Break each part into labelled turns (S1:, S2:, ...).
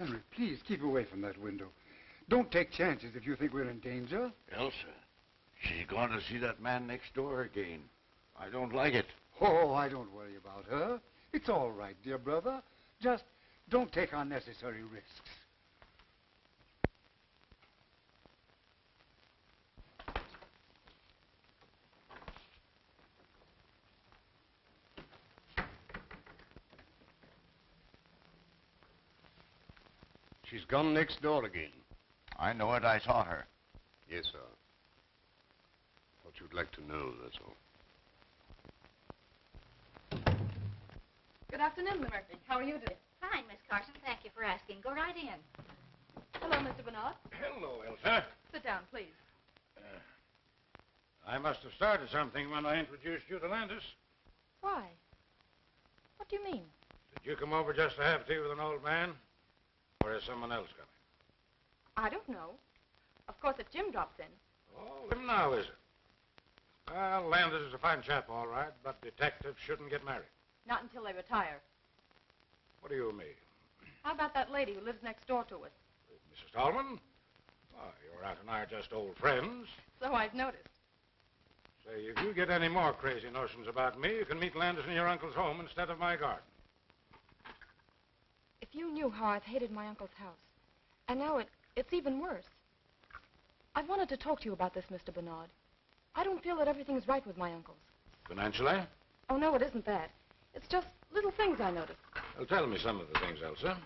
S1: Henry, please keep away from that window. Don't take chances if you think we're in danger.
S2: Elsa, she's going to see that man next door again. I don't like it.
S1: Oh, I don't worry about her. It's all right, dear brother. Just don't take unnecessary risks.
S3: She's gone next door again.
S2: I know it. I saw her.
S3: Yes, sir. Thought you'd like to know, that's all.
S4: Good afternoon, Miss Murphy. How are you today?
S5: Fine, Miss Carson. Thank you for asking. Go right in.
S4: Hello, Mr. Bernard.
S6: Hello, Elsa.
S4: Sit down, please.
S6: I must have started something when I introduced you to Landis.
S4: Why? What do you mean?
S6: Did you come over just to have tea with an old man? Or is someone else coming?
S4: I don't know. Of course, if Jim drops in.
S6: Oh, him now, is it? Well, Landis is a fine chap, all right, but detectives shouldn't get married.
S4: Not until they retire.
S6: What do you mean?
S4: How about that lady who lives next door to us?
S6: Mrs. Tallman? Why, your aunt and I are just old friends.
S4: So I've noticed.
S6: Say, if you get any more crazy notions about me, you can meet Landis in your uncle's home instead of my garden.
S4: If you knew how I've hated my uncle's house, and now it's even worse. I've wanted to talk to you about this, Mr. Bernard. I don't feel that everything's right with my uncles.
S6: Financially?
S4: Oh, no, it isn't that. It's just little things I noticed.
S6: Well, tell me some of the things, Elsa.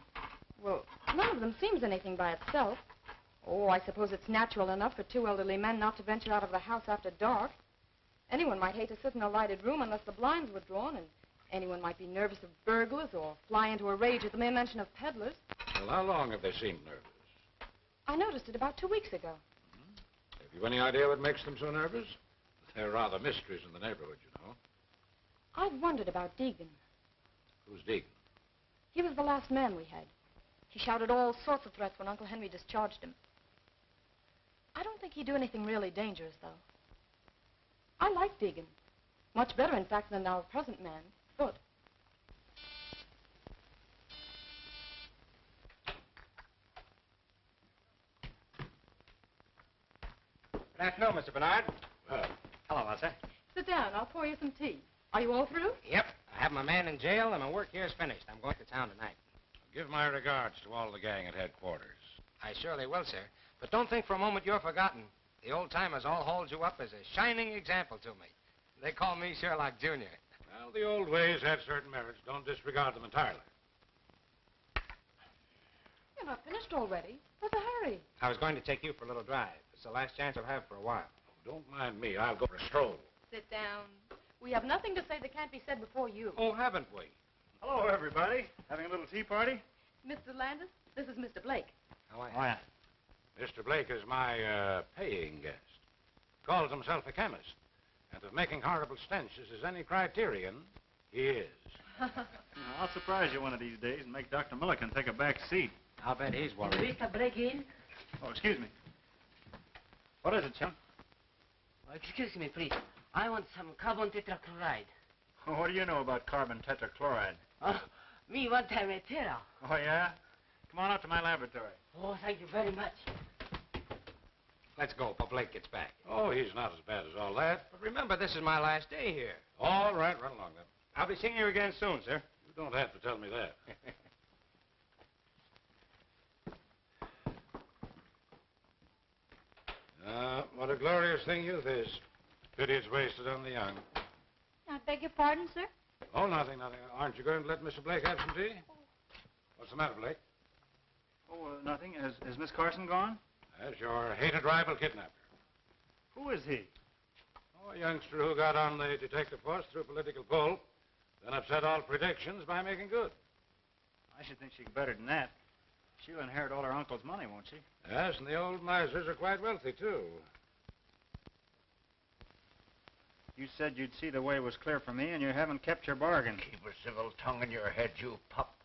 S4: Well, none of them seems anything by itself. Oh, I suppose it's natural enough for two elderly men not to venture out of the house after dark. Anyone might hate to sit in a lighted room unless the blinds were drawn, and anyone might be nervous of burglars or fly into a rage at the mere mention of peddlers.
S6: Well, how long have they seemed nervous?
S4: I noticed it about 2 weeks ago.
S6: Have you any idea what makes them so nervous? They're rather mysteries in the neighborhood, you know.
S4: I've wondered about Deegan.
S6: Who's Deacon?
S4: He was the last man we had. He shouted all sorts of threats when Uncle Henry discharged him. I don't think he'd do anything really dangerous, though. I like Deegan. Much better, in fact, than our present man, Foot.
S7: Good afternoon, Mr. Bernard. Hello, Elsa.
S4: Sit down. I'll pour you some tea. Are you all through?
S7: Yep. I have my man in jail, and my work here is finished. I'm going to town tonight.
S6: Give my regards to all the gang at headquarters.
S7: I surely will, sir. But don't think for a moment you're forgotten. The old-timers all hold you up as a shining example to me. They call me Sherlock Jr.
S6: Well, the old ways had certain merits. Don't disregard them entirely.
S4: You're not finished already. What's the hurry?
S7: I was going to take you for a little drive. It's the last chance I'll have for a while.
S6: Oh, don't mind me. I'll go for a stroll.
S4: Sit down. We have nothing to say that can't be said before you.
S7: Oh, haven't we?
S8: Hello, everybody. Having a little tea party?
S4: Mr. Landis, this is Mr. Blake.
S7: How are you?
S8: Oh, yeah.
S6: Mr. Blake is my paying guest. Calls himself a chemist. And if making horrible stenches is any criterion, he is.
S8: I'll surprise you one of these days and make Dr. Milliken take a back seat.
S7: I'll bet he's worried.
S5: Mr. Blake in?
S8: Oh, excuse me. What is it, chum?
S5: Oh, excuse me, please. I want some carbon tetrachloride.
S8: Oh, what do you know about carbon tetrachloride?
S5: Oh, me want a material.
S8: Oh, yeah? Come on out to my laboratory.
S5: Oh, thank you very much.
S7: Let's go before Blake gets back.
S6: Oh, he's not as bad as all that.
S7: But remember, this is my last day here.
S6: All right, run along then.
S7: I'll be seeing you again soon, sir.
S6: You don't have to tell me that. What a glorious thing youth is. Pity it's wasted on the young.
S5: I beg your pardon, sir?
S6: Oh, nothing. Aren't you going to let Mr. Blake have some tea? What's the matter, Blake?
S8: Oh, nothing. Has Miss Carson gone?
S6: That's your hated rival kidnapper.
S8: Who is he?
S6: Oh, a youngster who got on the detective force through political pull, then upset all predictions by making good.
S8: I should think she's better than that. She'll inherit all her uncle's money, won't she?
S6: Yes, and the old misers are quite wealthy, too.
S8: You said you'd see the way was clear for me, and you haven't kept your bargain.
S2: Keep a civil tongue in your head, you pup.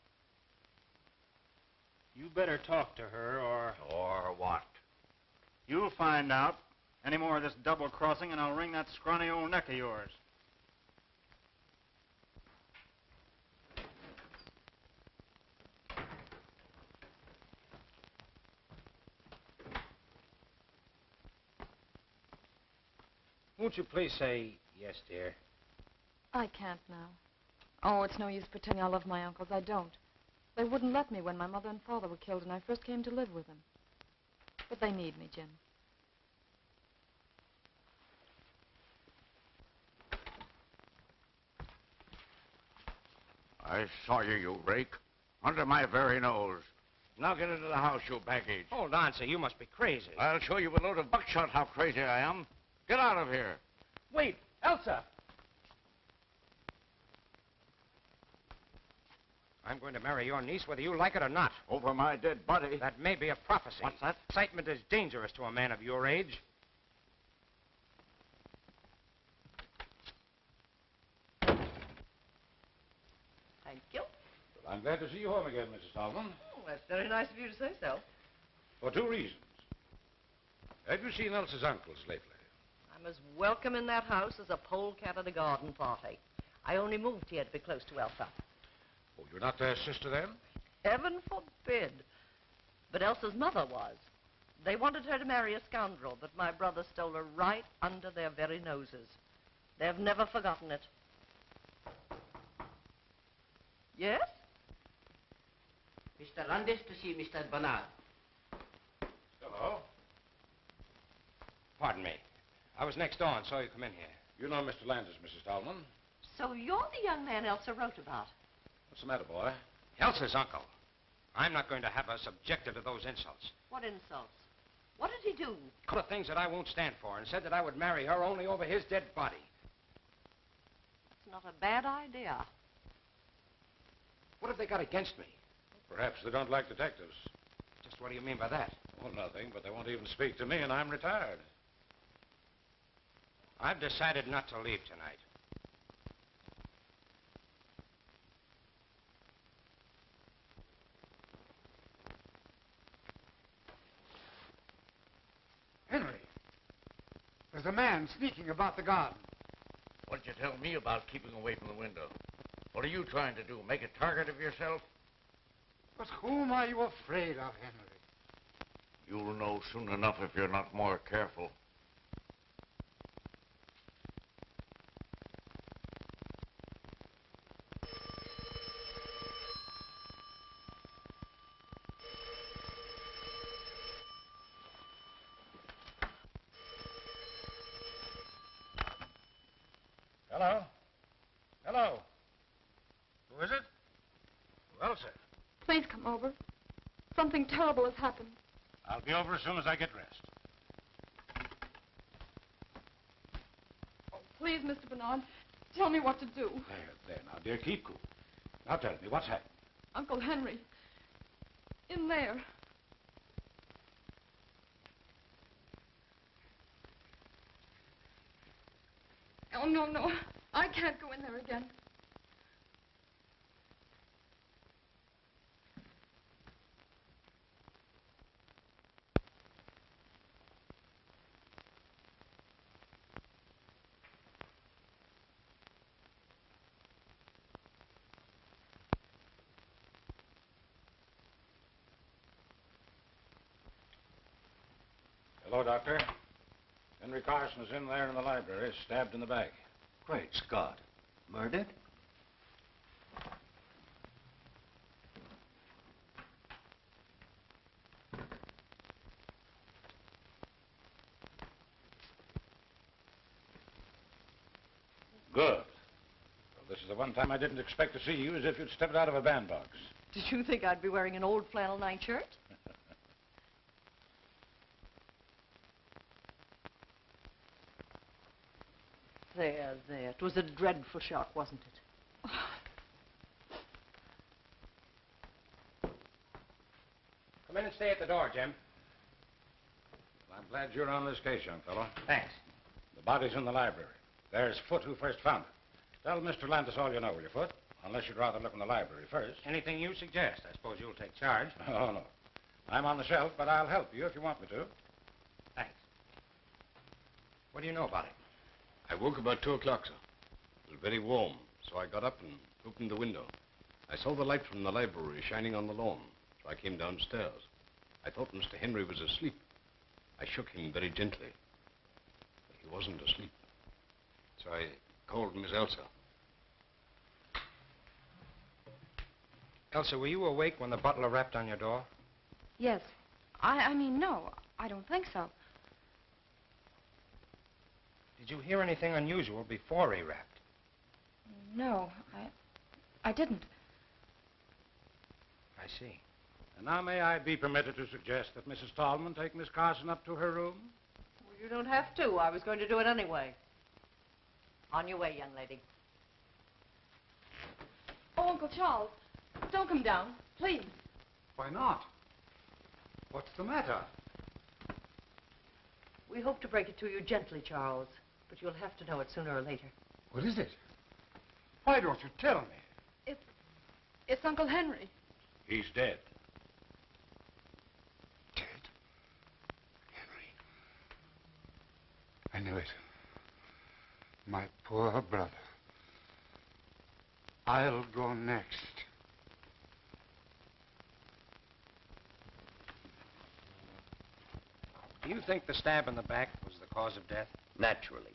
S8: You better talk to her, or...
S2: Or what?
S8: You'll find out. Any more of this double-crossing, and I'll wring that scrawny old neck of yours.
S7: Won't you please say yes, dear?
S4: I can't now. Oh, it's no use pretending I love my uncles. I don't. They wouldn't let me when my mother and father were killed and I first came to live with them. But they need me, Jim.
S2: I saw you, you rake. Under my very nose. Now get into the house, you baggage.
S7: Hold on, sir. You must be crazy.
S2: I'll show you a load of buckshot how crazy I am. Get out of here.
S7: Wait, Elsa! I'm going to marry your niece whether you like it or not.
S2: Over my dead body.
S7: That may be a prophecy.
S2: What's that?
S7: Excitement is dangerous to a man of your age.
S9: Thank you.
S6: Well, I'm glad to see you home again, Mrs. Tolman.
S9: Oh, that's very nice of you to say so.
S6: For two reasons. Have you seen Elsa's uncles lately?
S9: I'm as welcome in that house as a polecat at a garden party. I only moved here to be close to Elsa.
S6: Oh, you're not their sister, then?
S9: Heaven forbid. But Elsa's mother was. They wanted her to marry a scoundrel, but my brother stole her right under their very noses. They've never forgotten it. Yes?
S5: Mr. Landis to see Mr. Bernard.
S6: Hello.
S7: Pardon me. I was next door and saw you come in here.
S6: You know Mr. Landis, Mrs. Tolman.
S9: So you're the young man Elsa wrote about.
S6: What's the matter, boy?
S7: Elsa's uncle. I'm not going to have her subjected to those insults.
S9: What insults? What did he do?
S7: A couple of things that I won't stand for and said that I would marry her only over his dead body.
S9: That's not a bad idea.
S7: What have they got against me?
S6: Perhaps they don't like detectives.
S7: Just what do you mean by that?
S6: Well, nothing, but they won't even speak to me, and I'm retired.
S7: I've decided not to leave tonight.
S1: Henry, there's a man sneaking about the garden.
S2: What'd you tell me about keeping away from the window? What are you trying to do? Make a target of yourself?
S1: But whom are you afraid of, Henry?
S2: You'll know soon enough if you're not more careful.
S6: Hello? Hello? Who is it? Well, sir.
S4: Please come over. Something terrible has happened.
S6: I'll be over as soon as I get dressed.
S4: Oh, please, Mr. Bernard, tell me what to do.
S6: There, now, dear, keep cool. Now tell me, what's happened?
S4: Uncle Henry. In there. Oh, no, no. I can't go in there again.
S6: Hello, Doctor. Henry Carson is in there in the library, stabbed in the back.
S10: Great Scott. Murdered?
S6: Good. Well, this is the one time I didn't expect to see you, as if you'd stepped out of a bandbox.
S9: Did you think I'd be wearing an old flannel nightshirt? There, there. It was a dreadful shock, wasn't it?
S7: Come in and stay at the door, Jim.
S6: Well, I'm glad you're on this case, young fellow.
S7: Thanks.
S6: The body's in the library. There's Foote who first found it. Tell Mr. Landis all you know, will you, Foote? Unless you'd rather look in the library first.
S7: Anything you suggest. I suppose you'll take charge.
S6: Oh, no. I'm on the shelf, but I'll help you if you want me to.
S7: Thanks. What do you know about it?
S3: I woke about 2 o'clock, sir. It was very warm, so I got up and opened the window. I saw the light from the library shining on the lawn, so I came downstairs. I thought Mr. Henry was asleep. I shook him very gently. He wasn't asleep. I called Miss Elsa.
S7: Elsa, were you awake when the butler rapped on your door?
S4: Yes. I mean, no. I don't think so.
S7: Did you hear anything unusual before he rapped?
S4: No, I didn't.
S7: I see.
S6: And now may I be permitted to suggest that Mrs. Tallman take Miss Carson up to her room?
S9: Well, you don't have to. I was going to do it anyway. On your way, young lady.
S4: Oh, Uncle Charles, don't come down, please.
S1: Why not? What's the matter?
S9: We hope to break it to you gently, Charles, but you'll have to know it sooner or later.
S1: What is it? Why don't you tell me?
S4: It's Uncle Henry.
S6: He's dead.
S1: Dead? Henry. I knew it. My poor brother. I'll go next.
S7: Do you think the stab in the back was the cause of death?
S11: Naturally.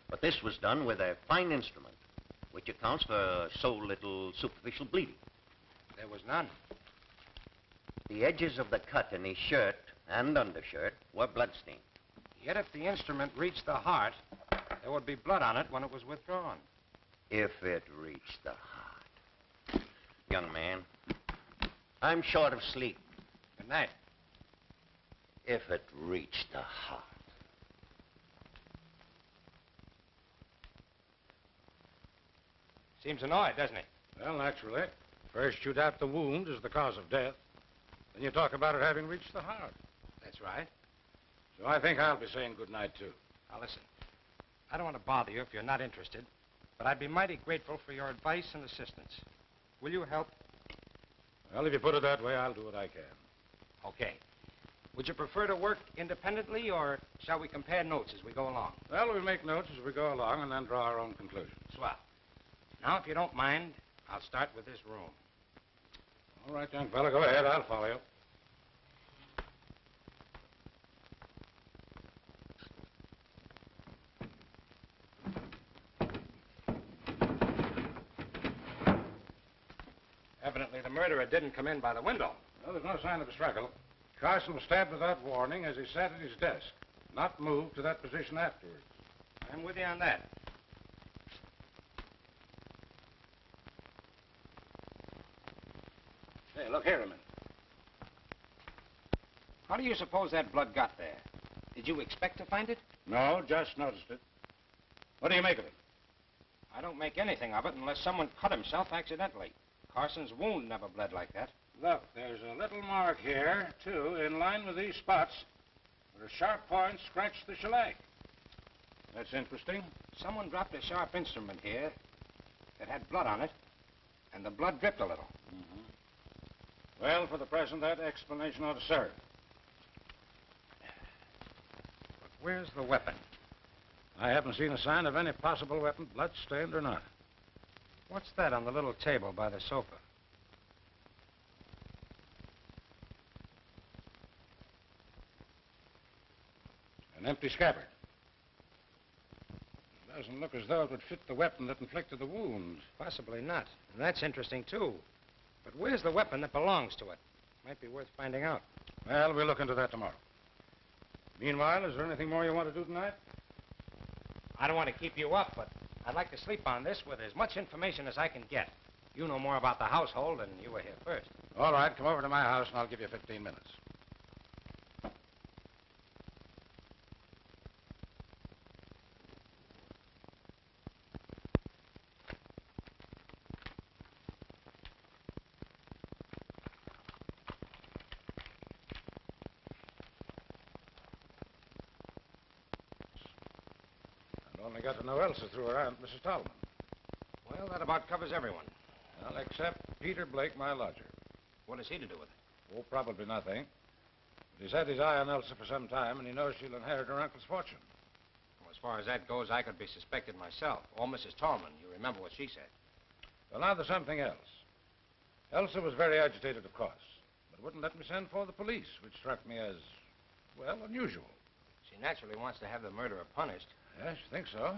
S11: But this was done with a fine instrument, which accounts for so little superficial bleeding.
S7: There was none.
S11: The edges of the cut in his shirt and undershirt were bloodstained.
S7: Yet if the instrument reached the heart, there would be blood on it when it was withdrawn.
S11: If it reached the heart. Young man, I'm short of sleep.
S7: Good night.
S11: If it reached the heart.
S7: Seems annoyed, doesn't he?
S6: Well, naturally. First you doubt the wound as the cause of death. Then you talk about it having reached the heart.
S7: That's right.
S6: So I think I'll be saying good night, too.
S7: Now, listen. I don't want to bother you if you're not interested, but I'd be mighty grateful for your advice and assistance. Will you help?
S6: Well, if you put it that way, I'll do what I can.
S7: Okay. Would you prefer to work independently, or shall we compare notes as we go along?
S6: Well, we'll make notes as we go along and then draw our own conclusions.
S7: Swell. Now, if you don't mind, I'll start with this room.
S6: All right, young fella, go ahead. I'll follow you.
S7: Evidently, the murderer didn't come in by the window.
S6: Well, there's no sign of a struggle. Carson was stabbed without warning as he sat at his desk, not moved to that position afterwards.
S7: I'm with you on that. Hey, look here a minute. How do you suppose that blood got there? Did you expect to find it?
S6: No, just noticed it. What do you make of it?
S7: I don't make anything of it unless someone cut himself accidentally. Carson's wound never bled like that.
S6: Look, there's a little mark here, too, in line with these spots, where a sharp point scratched the shellac. That's interesting.
S7: Someone dropped a sharp instrument here that had blood on it, and the blood dripped a little.
S6: Mm-hmm. Well, for the present, that explanation ought to serve.
S7: But where's the weapon?
S6: I haven't seen a sign of any possible weapon, blood-stained or not.
S7: What's that on the little table by the sofa?
S6: An empty scabbard. It doesn't look as though it would fit the weapon that inflicted the wound.
S7: Possibly not. And that's interesting, too. But where's the weapon that belongs to it? Might be worth finding out.
S6: Well, we'll look into that tomorrow. Meanwhile, is there anything more you want to do tonight?
S7: I don't want to keep you up, but I'd like to sleep on this with as much information as I can get. You know more about the household, and you were here first.
S6: All right, come over to my house, and I'll give you 15 minutes. Only got to know Elsa through her aunt, Mrs. Tallman.
S7: Well, that about covers everyone.
S6: Well, except Peter Blake, my lodger.
S7: What has he to do with it?
S6: Oh, probably nothing. But he's had his eye on Elsa for some time, and he knows she'll inherit her uncle's fortune.
S7: Well, as far as that goes, I could be suspected myself. Or Mrs. Tallman. You remember what she said.
S6: Well, now there's something else. Elsa was very agitated, of course, but wouldn't let me send for the police, which struck me as, well, unusual.
S7: She naturally wants to have the murderer punished.
S6: Yes, you think so?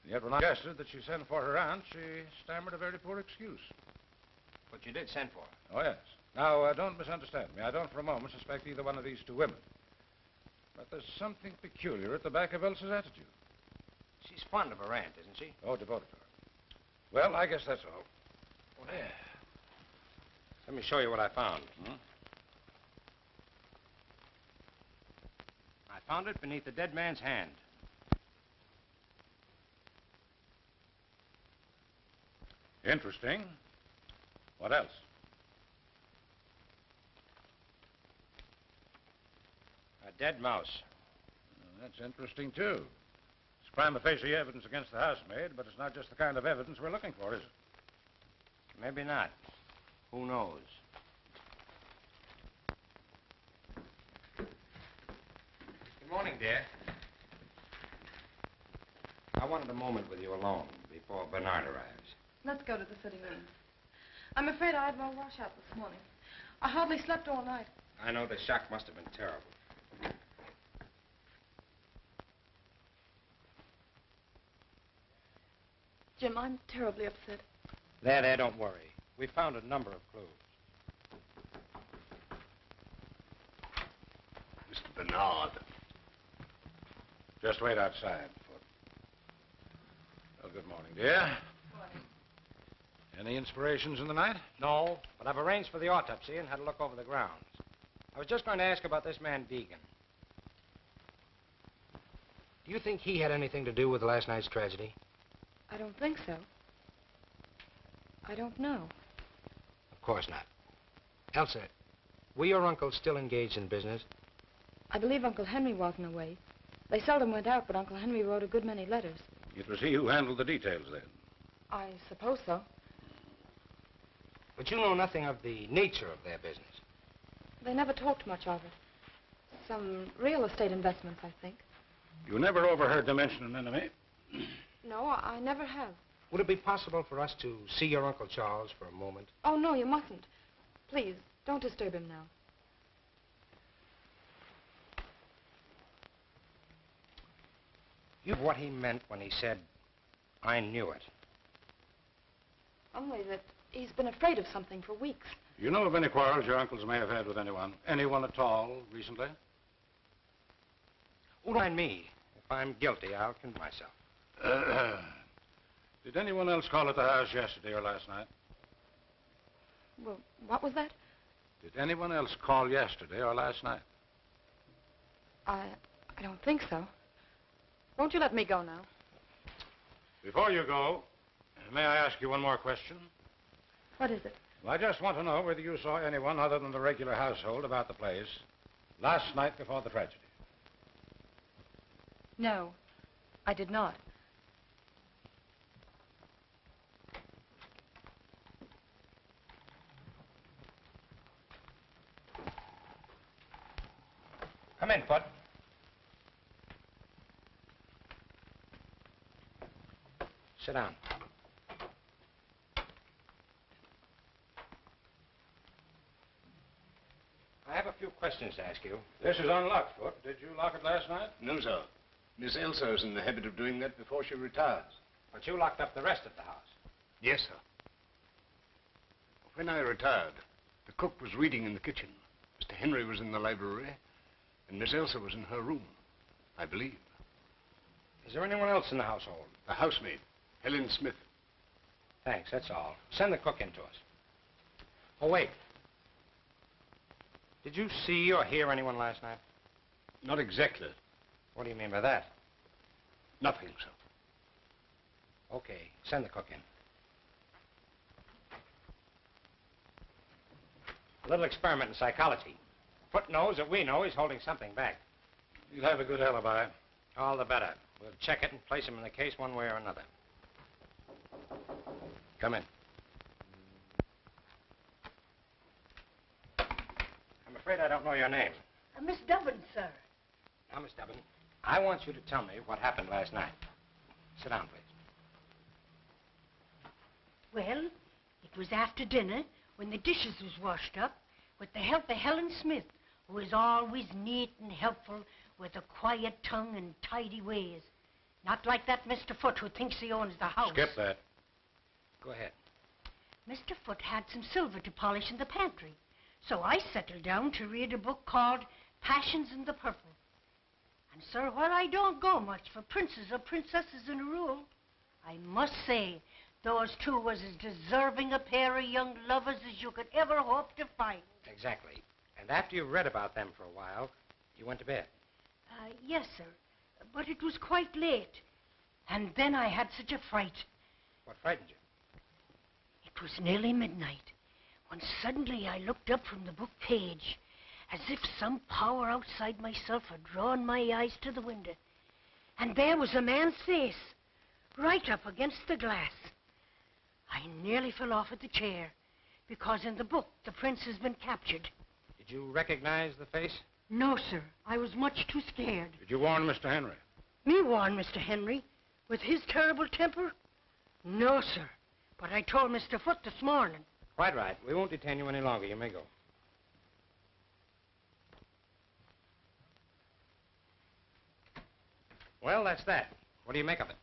S6: Yet when I suggested that she send for her aunt, she stammered a very poor excuse.
S7: But you did send for her.
S6: Oh, yes. Now, don't misunderstand me. I don't for a moment suspect either one of these two women. But there's something peculiar at the back of Elsa's attitude.
S7: She's fond of her aunt, isn't she?
S6: Oh, devoted to her. Well, I guess that's all.
S7: Oh, yeah. Let me show you what I found. I found it beneath the dead man's hand.
S6: Interesting. What else?
S7: A dead mouse.
S6: That's interesting, too. It's prima facie evidence against the housemaid, but it's not just the kind of evidence we're looking for, is it?
S7: Maybe not. Who knows? Good morning, dear. I wanted a moment with you alone before Bernard arrives.
S4: Let's go to the sitting room. I'm afraid I had no washout this morning. I hardly slept all night.
S7: I know the shock must have been terrible.
S4: Jim, I'm terribly upset.
S7: There, don't worry. We found a number of clues.
S3: Mr. Bernard.
S6: Just wait outside. Well, good morning, dear.
S4: Morning.
S6: Any inspirations in the night?
S7: No, but I've arranged for the autopsy and had a look over the grounds. I was just going to ask about this man, Deegan. Do you think he had anything to do with last night's tragedy?
S4: I don't think so. I don't know.
S7: Of course not. Elsa, were your uncles still engaged in business?
S4: I believe Uncle Henry wasn't away. They seldom went out, but Uncle Henry wrote a good many letters.
S6: It was he who handled the details, then.
S4: I suppose so.
S7: But you know nothing of the nature of their business.
S4: They never talked much of it. Some real estate investments, I think.
S6: You never overheard them mention an enemy?
S4: No, I never have.
S7: Would it be possible for us to see your Uncle Charles for a moment?
S4: Oh, no, you mustn't. Please, don't disturb him now.
S7: You know what he meant when he said, I knew it.
S4: Only that he's been afraid of something for weeks.
S6: You know of any quarrels your uncles may have had with anyone? Anyone at all, recently?
S7: Don't mind me. If I'm guilty, I'll condemn myself.
S6: Did anyone else call at the house yesterday or last night?
S4: Well, what was that?
S6: Did anyone else call yesterday or last night?
S4: I don't think so. Won't you let me go now?
S6: Before you go, may I ask you one more question?
S4: What is it?
S6: Well, I just want to know whether you saw anyone other than the regular household about the place last night before the tragedy.
S4: No, I did not.
S7: Come in, Put. Sit down. I have a few questions to ask you.
S6: This is unlocked, Foot. Did you lock it last night?
S3: No, sir. Miss Elsa is in the habit of doing that before she retires.
S7: But you locked up the rest of the house.
S3: Yes, sir. When I retired, the cook was reading in the kitchen. Mr. Henry was in the library, and Miss Elsa was in her room, I believe.
S7: Is there anyone else in the household?
S3: The housemaid, Helen Smith.
S7: Thanks, that's all. Send the cook in to us. Oh, wait. Did you see or hear anyone last night?
S3: Not exactly.
S7: What do you mean by that?
S3: Nothing, sir.
S7: Okay, send the cook in. A little experiment in psychology. Foot knows that we know he's holding something back.
S6: You'll have a good alibi.
S7: All the better. We'll check it and place him in the case one way or another. Come in. I'm afraid I don't know your name.
S12: Miss Dubbin, sir.
S7: Now, Miss Dubbin, I want you to tell me what happened last night. Sit down, please.
S12: Well, it was after dinner when the dishes was washed up with the help of Helen Smith, who is always neat and helpful with a quiet tongue and tidy ways. Not like that Mr. Foote who thinks he owns the house.
S6: Skip that.
S7: Go ahead.
S12: Mr. Foote had some silver to polish in the pantry. So I settled down to read a book called Passions in the Purple. And, sir, while I don't go much for princes or princesses in a rule, I must say those two was as deserving a pair of young lovers as you could ever hope to find.
S7: Exactly. And after you read about them for a while, you went to bed.
S12: Yes, sir. But it was quite late. And then I had such a fright.
S7: What frightened you?
S12: It was nearly midnight when suddenly I looked up from the book page as if some power outside myself had drawn my eyes to the window. And there was a man's face, right up against the glass. I nearly fell off at the chair, because in the book the prince has been captured.
S7: Did you recognize the face?
S12: No, sir. I was much too scared.
S6: Did you warn Mr. Henry?
S12: Me warn Mr. Henry? With his terrible temper? No, sir. But I told Mr. Foote this morning.
S7: Quite right. We won't detain you any longer. You may go. Well, that's that. What do you make of it?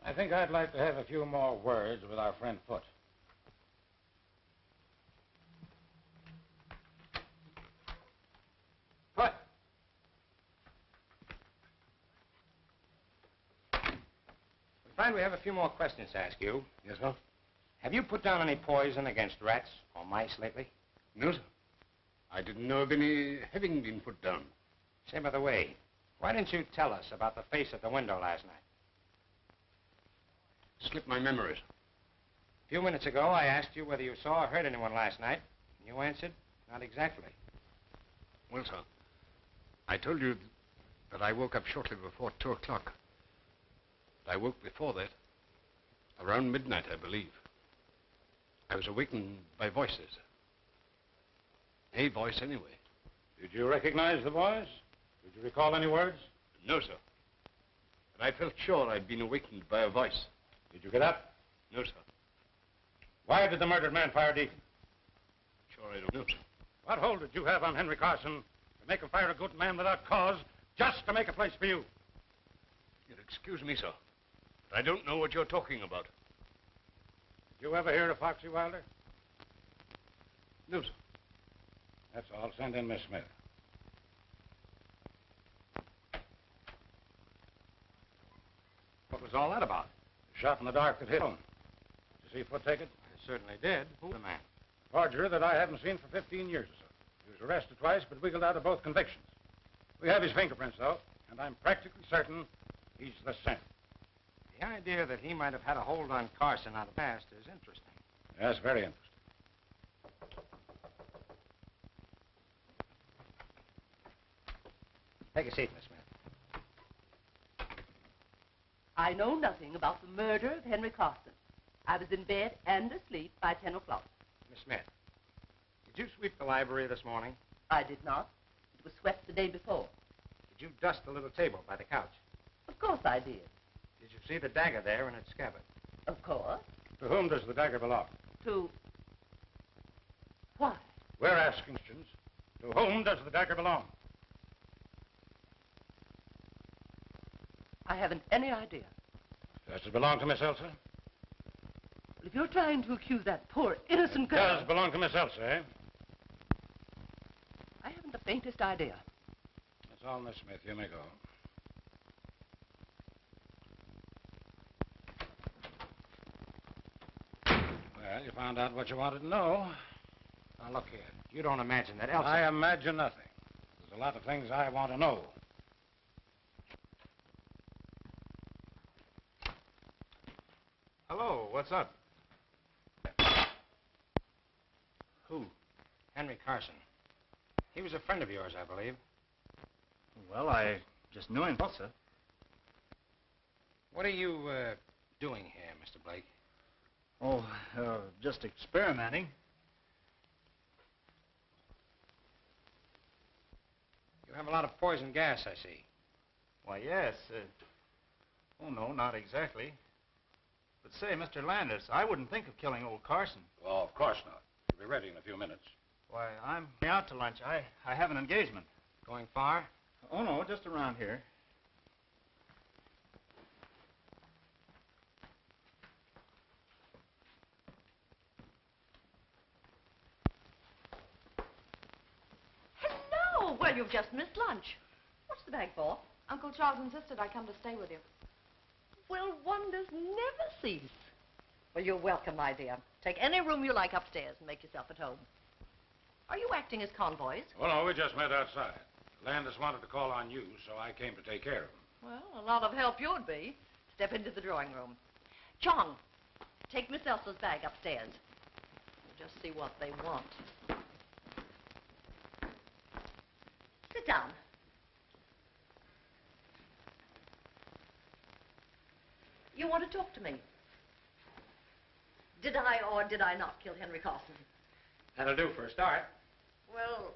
S6: I think I'd like to have a few more words with our friend Foote.
S7: Foote! We find we have a few more questions to ask you.
S3: Yes, sir?
S7: Have you put down any poison against rats or mice lately?
S3: No, sir. I didn't know of any having been put down.
S7: Say, by the way, why didn't you tell us about the face at the window last night?
S3: Slipped my memories.
S7: A few minutes ago, I asked you whether you saw or heard anyone last night. You answered, not exactly.
S3: Well, sir, I told you that I woke up shortly before 2 o'clock. But I woke before that, around midnight, I believe. I was awakened by voices. A voice, anyway.
S6: Did you recognize the voice? Did you recall any words?
S3: No, sir. But I felt sure I'd been awakened by a voice.
S6: Did you get up?
S3: No, sir.
S6: Why did the murdered man fire Deacon?
S3: Sure I don't know, sir.
S6: What hold did you have on Henry Carson to make him fire a good man without cause, just to make a place for you?
S3: You'll excuse me, sir, but I don't know what you're talking about.
S6: Did you ever hear of Foxy Wilder?
S3: No, sir.
S6: That's all. Send in Miss Smith.
S7: What was all that about?
S6: The shot in the dark that hit him. Did you see Foote take it?
S7: I certainly did. Who the man?
S6: Forger that I haven't seen for 15 years or so. He was arrested twice, but wiggled out of both convictions. We have his fingerprints, though, and I'm practically certain he's the same.
S7: The idea that he might have had a hold on Carson out of the past is interesting.
S6: Yes, very interesting.
S7: Take a seat, Miss Smith.
S13: I know nothing about the murder of Henry Carson. I was in bed and asleep by 10 o'clock.
S7: Miss Smith, did you sweep the library this morning?
S13: I did not. It was swept the day before.
S7: Did you dust the little table by the couch?
S13: Of course I did.
S7: Did you see the dagger there in its scabbard?
S13: Of course.
S6: To whom does the dagger belong?
S13: To... Why?
S6: We're asking questions. To whom does the dagger belong?
S13: I haven't any idea.
S6: Does it belong to Miss Elsa?
S13: Well, if you're trying to accuse that poor innocent girl...
S6: It does belong to Miss Elsa, eh?
S13: I haven't the faintest idea.
S6: That's all, Miss Smith. You may go. Well, you found out what you wanted to know.
S7: Now, look here. You don't imagine that Elsa...
S6: I imagine nothing. There's a lot of things I want to know.
S7: Hello, what's up?
S1: Who?
S7: Henry Carson. He was a friend of yours, I believe.
S8: Well, I just knew him, sir.
S7: What are you, doing here, Mr. Blake?
S8: Oh, just experimenting.
S7: You have a lot of poison gas, I see.
S8: Why, yes. Oh, no, not exactly. But say, Mr. Landis, I wouldn't think of killing old Carson.
S6: Oh, of course not. We'll be ready in a few minutes.
S8: Why, I'm out to lunch. I have an engagement.
S7: Going far?
S8: Oh, no, just around here.
S9: Well, you've just missed lunch. What's the bag for?
S4: Uncle Charles insisted I come to stay with you.
S9: Well, wonders never cease. Well, you're welcome, my dear. Take any room you like upstairs and make yourself at home. Are you acting as convoys?
S6: Well, no, we just met outside. Landis wanted to call on you, so I came to take care of him.
S9: Well, a lot of help you'd be. Step into the drawing room. Chong, take Miss Elsa's bag upstairs. We'll just see what they want. Sit down. You want to talk to me? Did I or did I not kill Henry Carson?
S7: That'll do for a start.
S9: Well,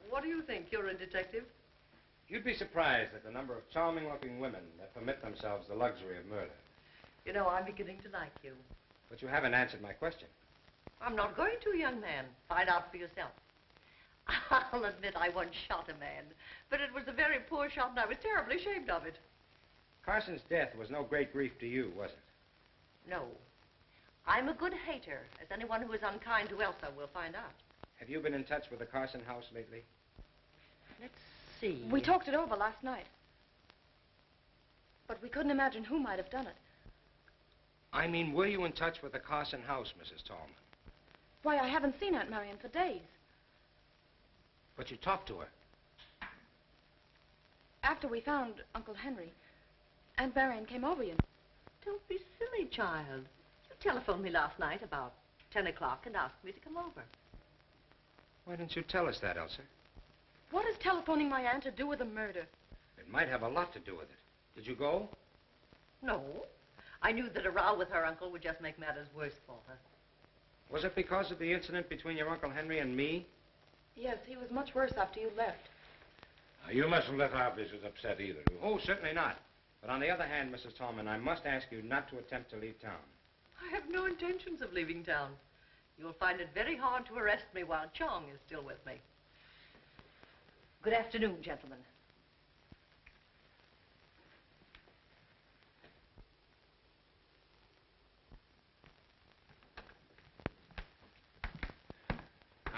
S9: what do you think? You're a detective?
S7: You'd be surprised at the number of charming-looking women that permit themselves the luxury of murder.
S9: You know, I'm beginning to like you.
S7: But you haven't answered my question.
S9: I'm not going to, young man. Find out for yourself. I'll admit I once shot a man, but it was a very poor shot and I was terribly ashamed of it.
S7: Carson's death was no great grief to you, was it?
S9: No. I'm a good hater, as anyone who is unkind to Elsa will find out.
S7: Have you been in touch with the Carson house lately?
S9: Let's see.
S4: We talked it over last night. But we couldn't imagine who might have done it.
S7: I mean, were you in touch with the Carson house, Mrs. Tallman?
S4: Why, I haven't seen Aunt Marion for days.
S7: But you talked to her.
S4: After we found Uncle Henry, Aunt Marion came over, you know.
S9: Don't be silly, child. You telephoned me last night about 10 o'clock and asked me to come over.
S7: Why didn't you tell us that, Elsa?
S4: What has telephoning my aunt to do with the murder?
S7: It might have a lot to do with it. Did you go?
S9: No. I knew that a row with her uncle would just make matters worse for her.
S7: Was it because of the incident between your Uncle Henry and me?
S4: Yes, he was much worse after you left.
S6: Now, you mustn't let our visit upset either of you.
S7: Oh, certainly not. But on the other hand, Mrs. Tallman, I must ask you not to attempt to leave town.
S9: I have no intentions of leaving town. You'll find it very hard to arrest me while Chong is still with me. Good afternoon, gentlemen.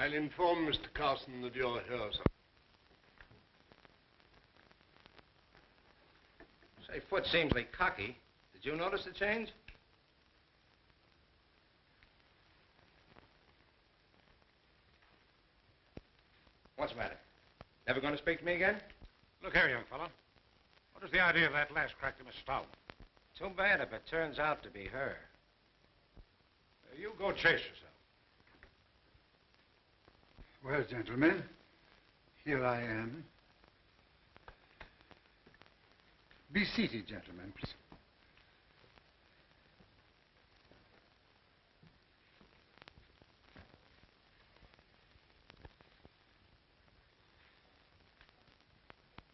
S3: I'll inform Mr. Carson that you're here, sir.
S7: Say, Foot seems like cocky. Did you notice the change? What's the matter? Never going to speak to me again?
S6: Look here, young fella. What is the idea of that last crack to Miss Stallman?
S7: Too bad if it turns out to be her.
S6: You go chase yourself.
S1: Well, gentlemen, here I am. Be seated, gentlemen, please.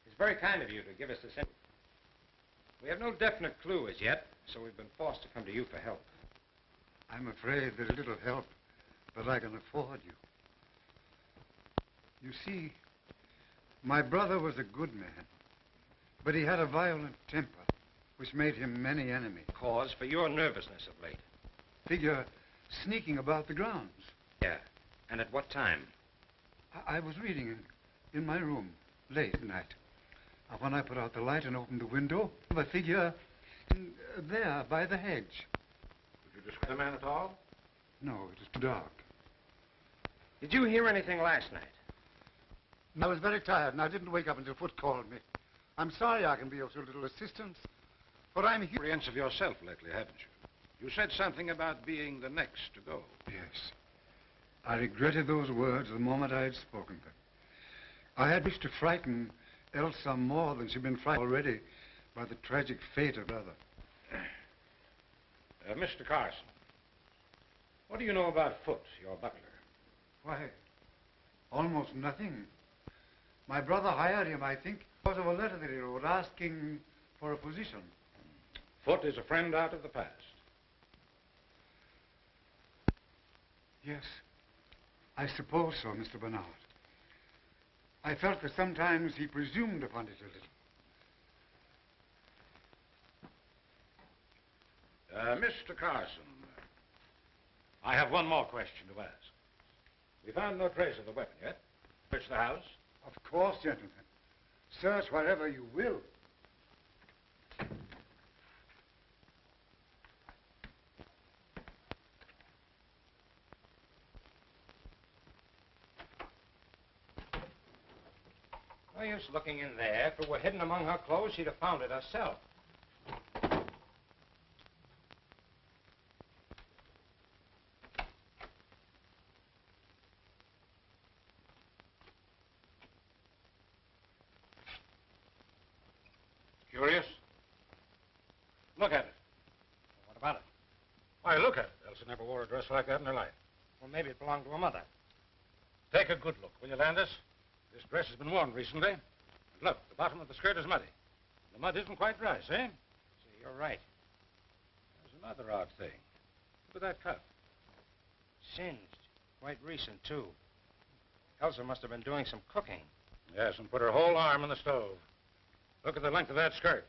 S7: It's very kind of you to give us this info. We have no definite clue as yet, so we've been forced to come to you for help.
S1: I'm afraid there's little help that I can afford you. You see, my brother was a good man, but he had a violent temper, which made him many enemies.
S7: Cause for your nervousness of late.
S1: Figure sneaking about the grounds.
S7: Yeah. And at what time?
S1: I was reading in my room late at night. When I put out the light and opened the window, the figure there by the hedge.
S6: Did you describe the man at all?
S1: No, it was too dark.
S7: Did you hear anything last night?
S1: I was very tired, and I didn't wake up until Foot called me. I'm sorry I can be of so little assistance, but I'm here.
S6: Apprehensive yourself lately, haven't you? You said something about being the next to go.
S1: Yes. I regretted those words the moment I had spoken them. I had wished to frighten Elsa more than she'd been frightened already by the tragic fate of her brother.
S6: Mr. Carson, what do you know about Foot, your butler?
S1: Why, almost nothing. My brother hired him, I think, because of a letter that he wrote asking for a position.
S6: Foot is a friend out of the past.
S1: Yes, I suppose so, Mr. Bernard. I felt that sometimes he presumed upon it a little.
S6: Mr. Carson, I have one more question to ask. We found no trace of the weapon yet. Searched the house,
S1: Of course, gentlemen. Search wherever you will.
S7: No use looking in there. If it were hidden among her clothes, she'd have found it herself.
S6: Curious? Look at it.
S7: What about it?
S6: Why, look at it. Elsa never wore a dress like that in her life.
S7: Well, maybe it belonged to her mother.
S6: Take a good look, will you, Landis? This dress has been worn recently. And look, the bottom of the skirt is muddy. The mud isn't quite dry, see?
S7: See, you're right.
S6: There's another odd thing. Look at that cut.
S7: Singed. Quite recent, too. Elsa must have been doing some cooking.
S6: Yes, and put her whole arm in the stove. Look at the length of that skirt.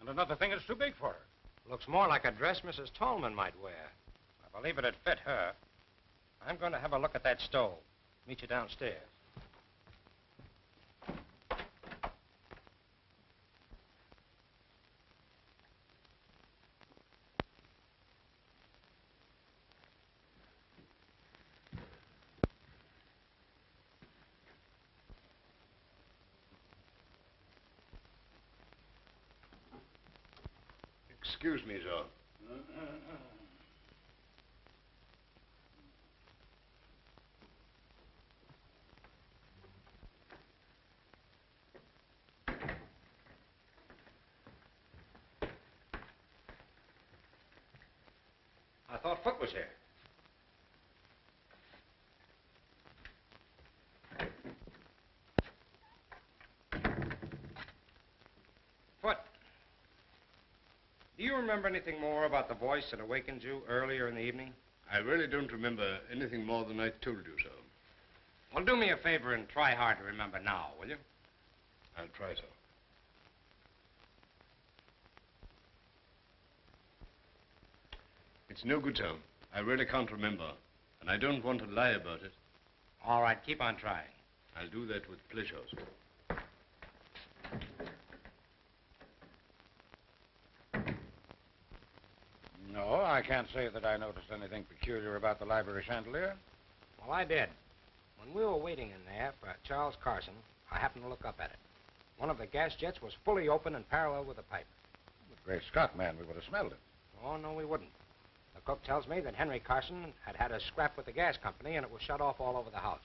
S6: And another thing is too big for her.
S7: Looks more like a dress Mrs. Tolman might wear. I believe it'd fit her. I'm going to have a look at that stove. Meet you downstairs.
S3: Excuse me, sir.
S7: I thought Foot was here. Foot. Do you remember anything more about the voice that awakened you earlier in the evening?
S3: I really don't remember anything more than I told you, sir.
S7: Well, do me a favor and try hard to remember now, will you?
S3: I'll try, sir. It's no good, sir. I really can't remember, and I don't want to lie about it.
S7: All right, keep on trying.
S3: I'll do that with pleasure, sir.
S6: No, I can't say that I noticed anything peculiar about the library chandelier.
S7: Well, I did. When we were waiting in there for Charles Carson, I happened to look up at it. One of the gas jets was fully open and parallel with the pipe.
S6: But great Scott, man, we would have smelled it.
S7: Oh, no, we wouldn't. The cook tells me that Henry Carson had had a scrap with the gas company and it was shut off all over the house.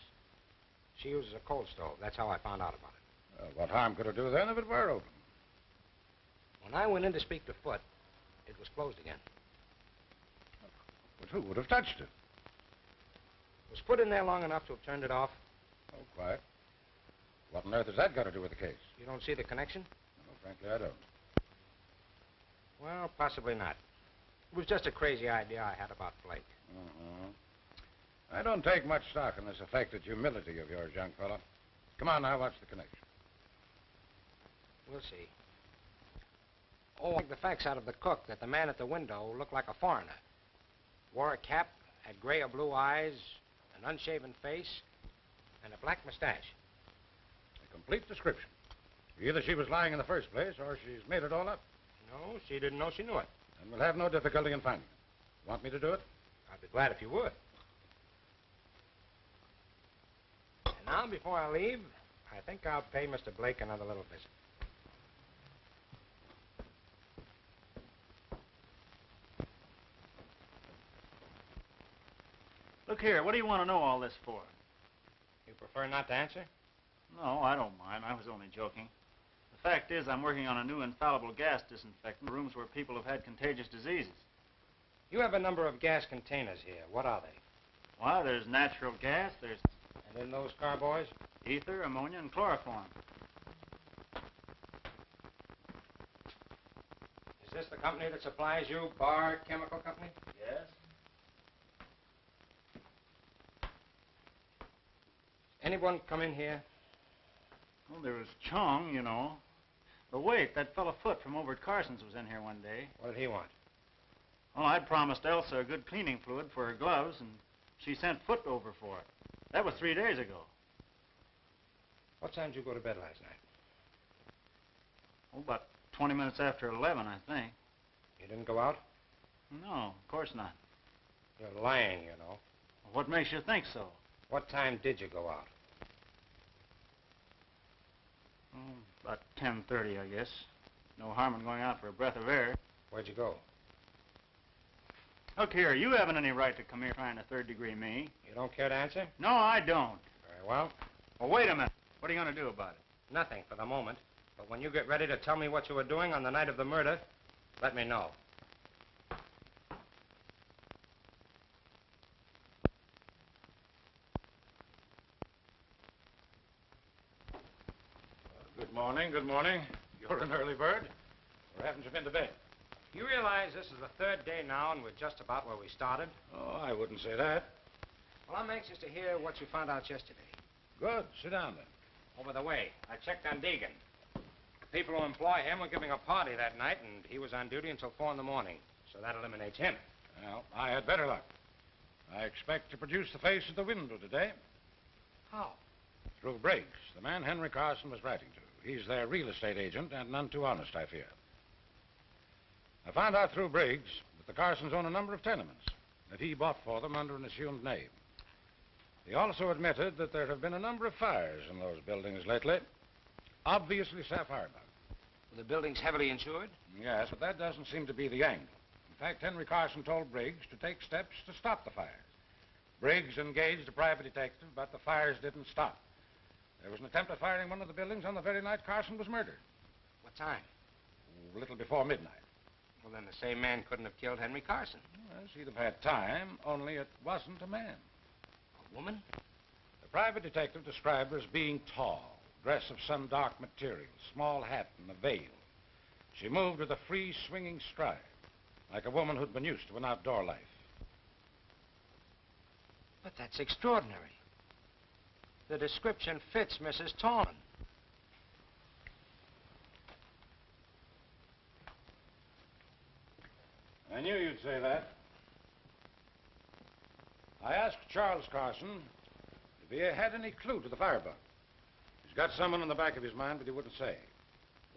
S7: She uses a coal stove. That's how I found out about it.
S6: Well, what harm could it do then if it were open?
S7: When I went in to speak to Foot, it was closed again.
S6: But who would have touched it?
S7: Was Foot in there long enough to have turned it off?
S6: Oh, quiet. What on earth has that got to do with the case?
S7: You don't see the connection?
S6: No, frankly, I don't.
S7: Well, possibly not. It was just a crazy idea I had about Blake.
S6: I don't take much stock in this affected humility of yours, young fella. Come on now, what's the connection?
S7: We'll see. Oh, I think the facts out of the cook that the man at the window looked like a foreigner. Wore a cap, had gray or blue eyes, an unshaven face, and a black mustache.
S6: A complete description. Either she was lying in the first place, or she's made it all up.
S7: No, she didn't know she knew it.
S6: And we'll have no difficulty in finding it. Want me to do it?
S7: I'd be glad if you would. And now, before I leave, I think I'll pay Mr. Blake another little visit.
S8: Look here, what do you want to know all this for?
S7: You prefer not to answer?
S8: No, I don't mind. I was only joking. The fact is, I'm working on a new infallible gas disinfectant in rooms where people have had contagious diseases.
S7: You have a number of gas containers here. What are they?
S8: Why, there's natural gas, there's
S7: And in those carboys?
S8: ether, ammonia, and chloroform.
S7: Is this the company that supplies you, Bar Chemical Company?
S8: Yes?
S7: Anyone come in here?
S8: Well, there was Chong, you know. But wait, that fellow Foot from over at Carson's was in here one day.
S7: What did he want?
S8: Well, I'd promised Elsa a good cleaning fluid for her gloves, and she sent Foot over for it. That was 3 days ago.
S7: What time did you go to bed last night?
S8: Oh, about 20 minutes after 11, I think.
S7: You didn't go out?
S8: No, of course not.
S7: You're lying, you know.
S8: What makes you think so?
S7: What time did you go out?
S8: Oh, about 10:30, I guess. No harm in going out for a breath of air.
S7: Where'd you go?
S8: Look here, you haven't any right to come here trying to third-degree me.
S7: You don't care to answer?
S8: No, I don't.
S7: Very well.
S8: Well, wait a minute. What are you going to do about it?
S7: Nothing for the moment. But when you get ready to tell me what you were doing on the night of the murder, let me know.
S6: Good morning, good morning. You're an early bird. Or haven't you been to bed?
S7: You realize this is the third day now and we're just about where we started?
S6: Oh, I wouldn't say that.
S7: Well, I'm anxious to hear what you found out yesterday.
S6: Good. Sit down, then.
S7: Over the way, I checked on Deegan. The people who employ him were giving a party that night, and he was on duty until 4 in the morning. So that eliminates him.
S6: Well, I had better luck. I expect to produce the face at the window today.
S7: How?
S6: Through Briggs, the man Henry Carson was writing to. He's their real estate agent, and none too honest, I fear. I found out through Briggs that the Carsons own a number of tenements that he bought for them under an assumed name. He also admitted that there have been a number of fires in those buildings lately. Obviously set fire bug.
S7: Were the buildings heavily insured?
S6: Yes, but that doesn't seem to be the angle. In fact, Henry Carson told Briggs to take steps to stop the fires. Briggs engaged a private detective, but the fires didn't stop. There was an attempt at firing one of the buildings on the very night Carson was murdered.
S7: What time?
S6: A little before midnight.
S7: Well, then the same man couldn't have killed Henry Carson.
S6: Well, he'd have had time, only it wasn't a man.
S7: A woman?
S6: The private detective described her as being tall, dress of some dark material, small hat and a veil. She moved with a free, swinging stride, like a woman who'd been used to an outdoor life.
S7: But that's extraordinary. The description fits Mrs. Tallman.
S6: I knew you'd say that. I asked Charles Carson if he had any clue to the firebug. He's got someone in the back of his mind, but he wouldn't say.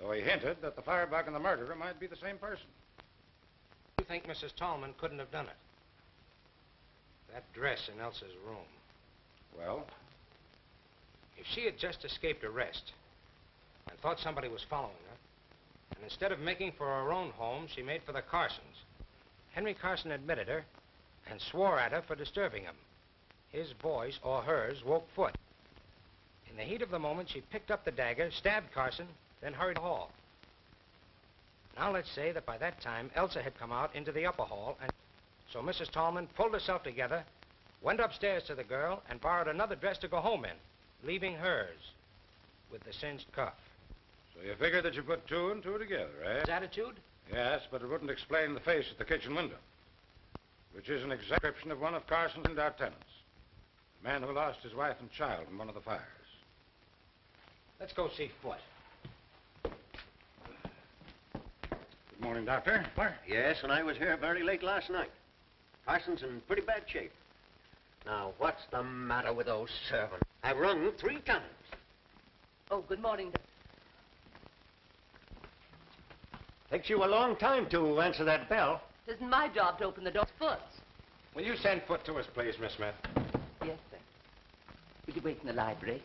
S6: Though he hinted that the firebug and the murderer might be the same person.
S7: You think Mrs. Tallman couldn't have done it? That dress in Elsa's room.
S6: Well?
S7: If she had just escaped arrest and thought somebody was following her, and instead of making for her own home, she made for the Carsons. Henry Carson admitted her and swore at her for disturbing him. His voice, or hers, woke Foot. In the heat of the moment, she picked up the dagger, stabbed Carson, then hurried to the hall. Now let's say that by that time, Elsa had come out into the upper hall, and so Mrs. Tallman pulled herself together, went upstairs to the girl, and borrowed another dress to go home in, leaving hers with the cinched cuff.
S6: So you figured that you put two and two together, eh?
S7: His attitude?
S6: Yes, but it wouldn't explain the face at the kitchen window, which is an exact description of one of Carson's endowed tenants. A man who lost his wife and child in one of the fires.
S7: Let's go see Foot.
S6: Good morning, Doctor.
S11: Yes, and I was here very late last night. Carson's in pretty bad shape. Now, what's the matter with those servants? I've rung 3 times.
S13: Oh, good morning.
S11: Takes you a long time to answer that bell.
S13: It isn't my job to open the door. It's Foot's.
S7: Will you send Foot to us, please, Miss Smith?
S13: Yes, sir. Will you wait in the library?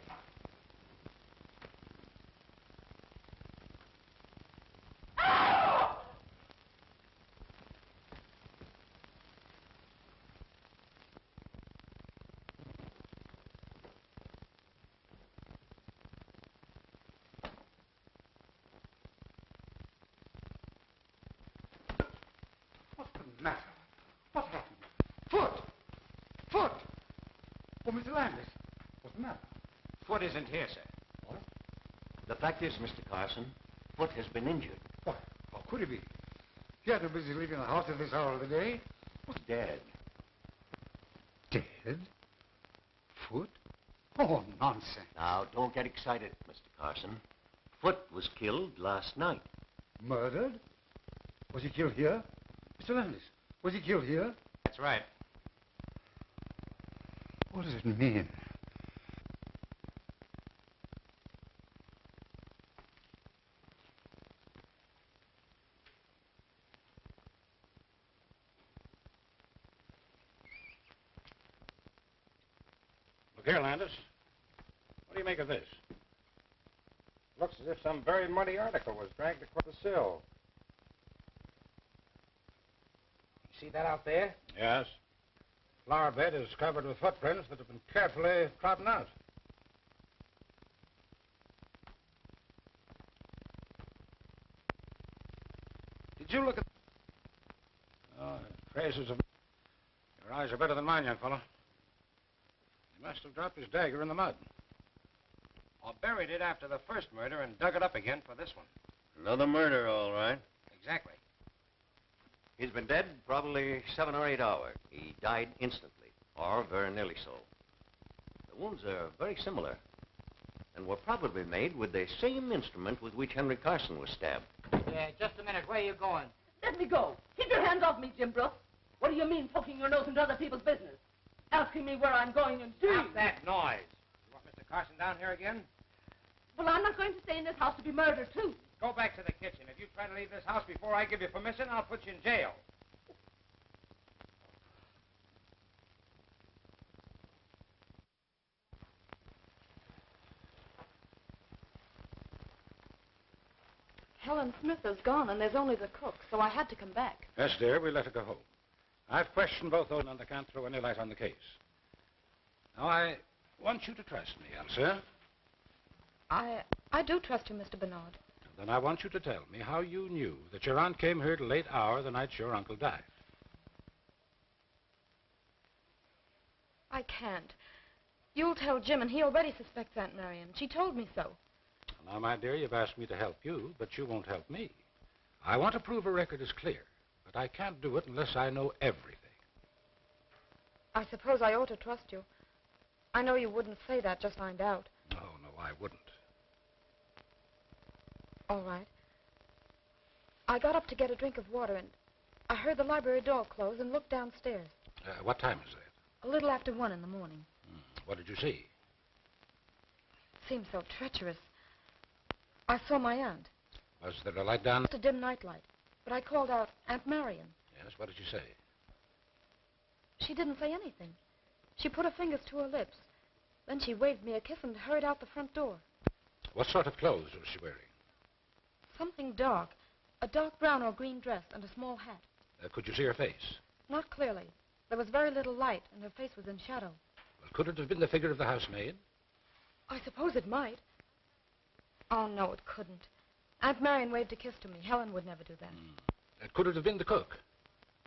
S1: What's the matter? What happened? Foot! Foot! Oh, Mr. Landis, what's the matter?
S7: Foot isn't here, sir.
S11: What? The fact is, Mr. Carson, Foot has been injured.
S1: What? How could he be? He had too busy leaving the house at this hour of the day.
S11: Dead.
S1: Dead? Foot? Oh, nonsense.
S11: Now, don't get excited, Mr. Carson. Foot was killed last night.
S1: Murdered? Was he killed here? Mr. Landis, was he killed here?
S7: That's right.
S1: What does it mean?
S6: Here, Landis. What do you make of this?
S7: Looks as if some very muddy article was dragged across the sill. You see that out there?
S6: Yes. Flower bed is covered with footprints that have been carefully trodden out. Did you look at... Oh, traces of... Your eyes are better than mine, young fellow. He must have dropped his dagger in the mud.
S7: Or buried it after the first murder and dug it up again for this one.
S11: Another murder, all right.
S7: Exactly.
S11: He's been dead probably 7 or 8 hours. He died instantly, or very nearly so. The wounds are very similar, and were probably made with the same instrument with which Henry Carson was stabbed.
S5: Yeah, just a minute. Where are you going?
S13: Let me go. Keep your hands off me, Jim Brooks. What do you mean, poking your nose into other people's business? Asking me where I'm going and doing.
S7: Stop that noise. You want Mr. Carson down here again?
S13: Well, I'm not going to stay in this house to be murdered, too.
S7: Go back to the kitchen. If you try to leave this house before I give you permission, I'll put you in jail.
S4: Helen Smith is gone, and there's only the cook, so I had to come back.
S6: Yes, dear, we let her go home. I've questioned both those, and I can't throw any light on the case. Now, I want you to trust me, Elsa.
S4: I do trust you, Mr. Bernard.
S6: Then I want you to tell me how you knew that your aunt came here at a late hour the night your uncle died.
S4: I can't. You'll tell Jim, and he already suspects Aunt Marion. She told me so.
S6: Now, my dear, you've asked me to help you, but you won't help me. I want to prove a record is clear, but I can't do it unless I know everything.
S4: I suppose I ought to trust you. I know you wouldn't say that just to find out.
S6: No, I wouldn't.
S4: All right. I got up to get a drink of water, and I heard the library door close and looked downstairs.
S6: What time is it?
S4: A little after 1 in the morning.
S6: What did you see?
S4: Seemed so treacherous. I saw my aunt.
S6: Was there a light down?
S4: Just a dim nightlight. But I called out, Aunt Marion.
S6: Yes, what did you say?
S4: She didn't say anything. She put her fingers to her lips. Then she waved me a kiss and hurried out the front door.
S6: What sort of clothes was she wearing?
S4: Something dark. A dark brown or green dress and a small hat.
S6: Could you see her face?
S4: Not clearly. There was very little light, and her face was in shadow.
S6: Well, could it have been the figure of the housemaid?
S4: I suppose it might. Oh, no, it couldn't. Aunt Marion waved a kiss to me. Helen would never do that.
S6: Could it have been the cook?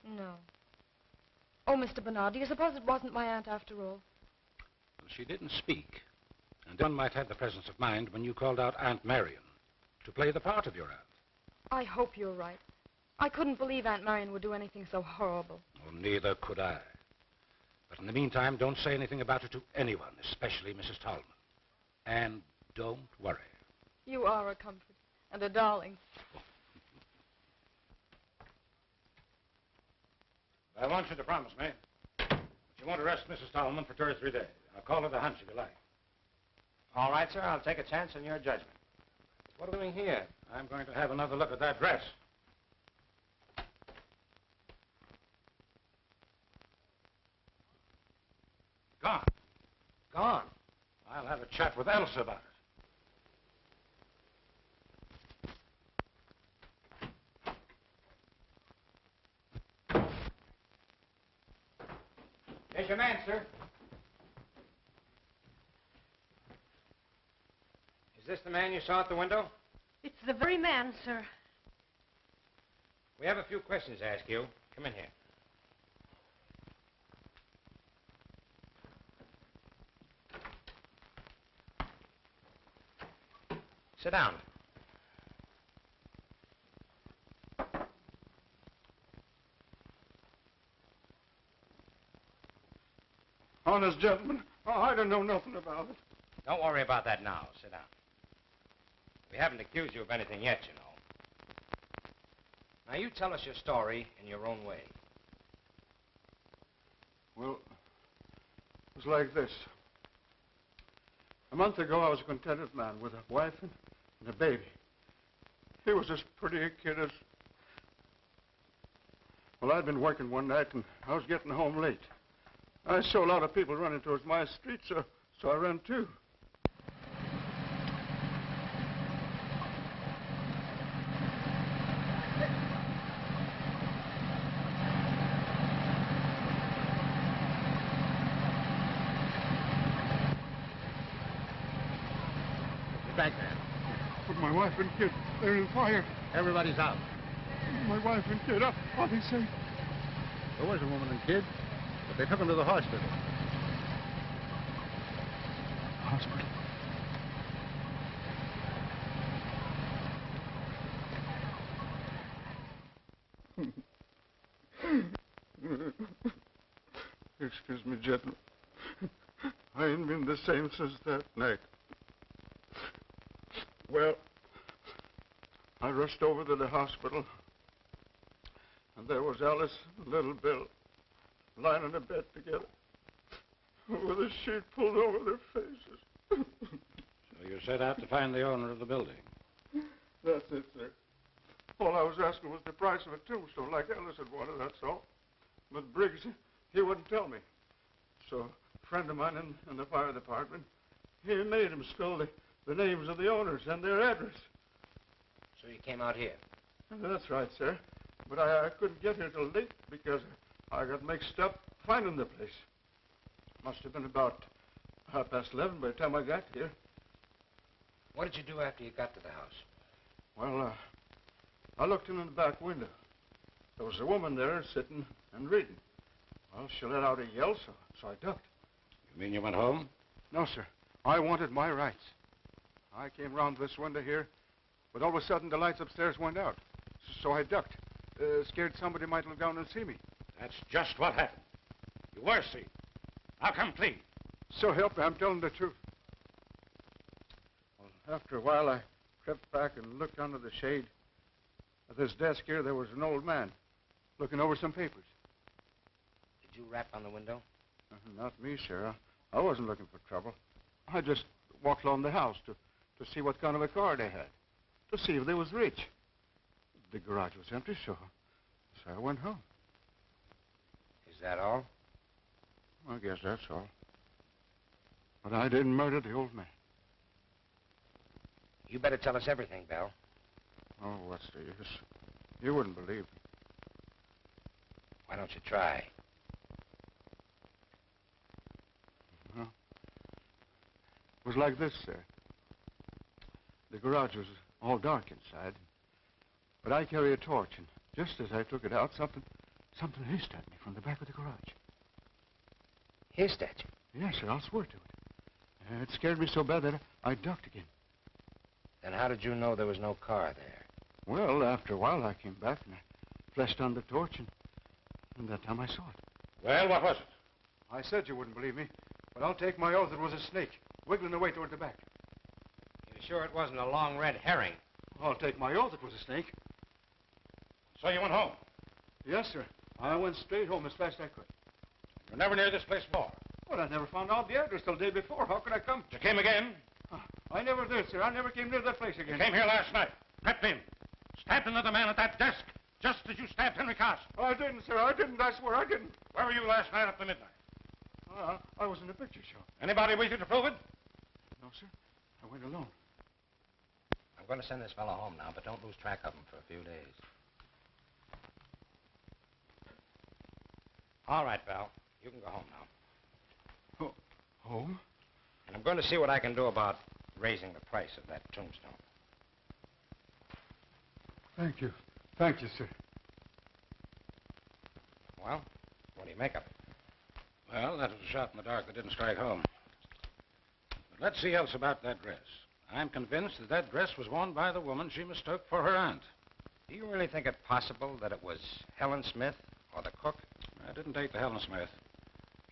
S4: No. Oh, Mr. Bernard, do you suppose it wasn't my aunt after all?
S6: Well, she didn't speak. And one might have the presence of mind when you called out Aunt Marion to play the part of your aunt.
S4: I hope you're right. I couldn't believe Aunt Marion would do anything so horrible.
S6: Oh, neither could I. But in the meantime, don't say anything about it to anyone, especially Mrs. Tallman. And don't worry.
S4: You are a comfort and a darling.
S6: I want you to promise me that you won't arrest Mrs. Tallman for 2 or 3 days. I'll call it a hunch if you like.
S7: All right, sir. I'll take a chance on your judgment. What are we doing here?
S6: I'm going to have another look at that dress. Gone.
S7: Gone.
S6: I'll have a chat with Elsa about it.
S7: There's your man, sir. Is this the man you saw at the window?
S12: It's the very man, sir.
S7: We have a few questions to ask you. Come in here. Sit down.
S1: Honest gentlemen, I don't know nothing about it.
S7: Don't worry about that now. Sit down. We haven't accused you of anything yet, you know. Now, you tell us your story in your own way.
S1: Well, it was like this. A month ago, I was a contented man with a wife and a baby. He was as pretty a kid as... Well, I'd been working one night, and I was getting home late. I saw a lot of people running towards my street, so So I ran too.
S6: Get back there.
S1: But my wife and kid, they're in fire.
S6: Everybody's out.
S1: My wife and kid, are they safe?
S6: There was a woman and kid, but they took them to the hospital.
S1: Hospital? Excuse me, gentlemen. I ain't been the same since that night. Well, I rushed over to the hospital, and there was Alice and little Bill lying in a bed together with a sheet pulled over their faces.
S6: So you set out to find the owner of the building?
S1: That's it, sir. All I was asking was the price of a tombstone, like Alice had wanted, that's all. But Briggs, he wouldn't tell me. So a friend of mine in the fire department, he made him spell the names of the owners and their address.
S7: So you came out here?
S1: That's right, sir. But I couldn't get here till late because I got mixed up finding the place. Must have been about 11:30 by the time I got here.
S7: What did you do after you got to the house?
S1: Well, I looked in the back window. There was a woman there sitting and reading. Well, she let out a yell, so I ducked.
S6: You mean you went home?
S1: No, sir. I wanted my rights. I came round this window here, but all of a sudden the lights upstairs went out. So I ducked, scared somebody might look down and see me.
S6: That's just what happened. You were seen. Now come clean.
S1: So help me, I'm telling the truth. Well, after a while, I crept back and looked under the shade. At this desk here, there was an old man looking over some papers.
S7: Did you rap on the window?
S1: Not me, sir. I wasn't looking for trouble. I just walked along the house to see what kind of a car they had, to see if they was rich. The garage was empty, so I went home.
S7: Is that all?
S1: I guess that's all. But I didn't murder the old man.
S7: You better tell us everything, Bell.
S1: Oh, what's the use? You wouldn't believe me.
S7: Why don't you try?
S1: Well, it was like this, sir. The garage was all dark inside, but I carry a torch, and just as I took it out, something hissed at me from the back of the garage.
S7: Hissed at you?
S1: Yes, sir, I'll swear to it. It scared me so bad that I ducked again.
S7: Then how did you know there was no car there?
S1: Well, after a while, I came back, and I flashed on the torch, and that time I saw it.
S6: Well, what was it?
S1: I said you wouldn't believe me, but I'll take my oath it was a snake, wiggling away toward the back.
S7: You're sure it wasn't a long red herring?
S1: I'll take my oath it was a snake.
S6: So you went home?
S1: Yes, sir. I went straight home as fast as I could.
S6: You were never near this place before?
S1: Well, I never found out the address till the day before. How could I come?
S6: You came again?
S1: I never did, sir. I never came near that place again.
S6: You came here last night, crept in, stabbed another man at that desk, just as you stabbed Henry Carson.
S1: I didn't, sir. I didn't. I swear I didn't.
S6: Where were you last night after midnight?
S1: I was in a picture show.
S6: Anybody with you to prove it?
S1: No, sir. I went alone.
S7: I'm going to send this fellow home now, but don't lose track of him for a few days. All right, Val. You can go home now.
S1: Home?
S7: And I'm going to see what I can do about raising the price of that tombstone.
S1: Thank you. Thank you, sir.
S7: Well, what do you make of it?
S6: Well, that was a shot in the dark that didn't strike home. But let's see else about that dress. I'm convinced that dress was worn by the woman she mistook for her aunt.
S7: Do you really think it possible that it was Helen Smith or the cook?
S6: I didn't take the Helen Smith.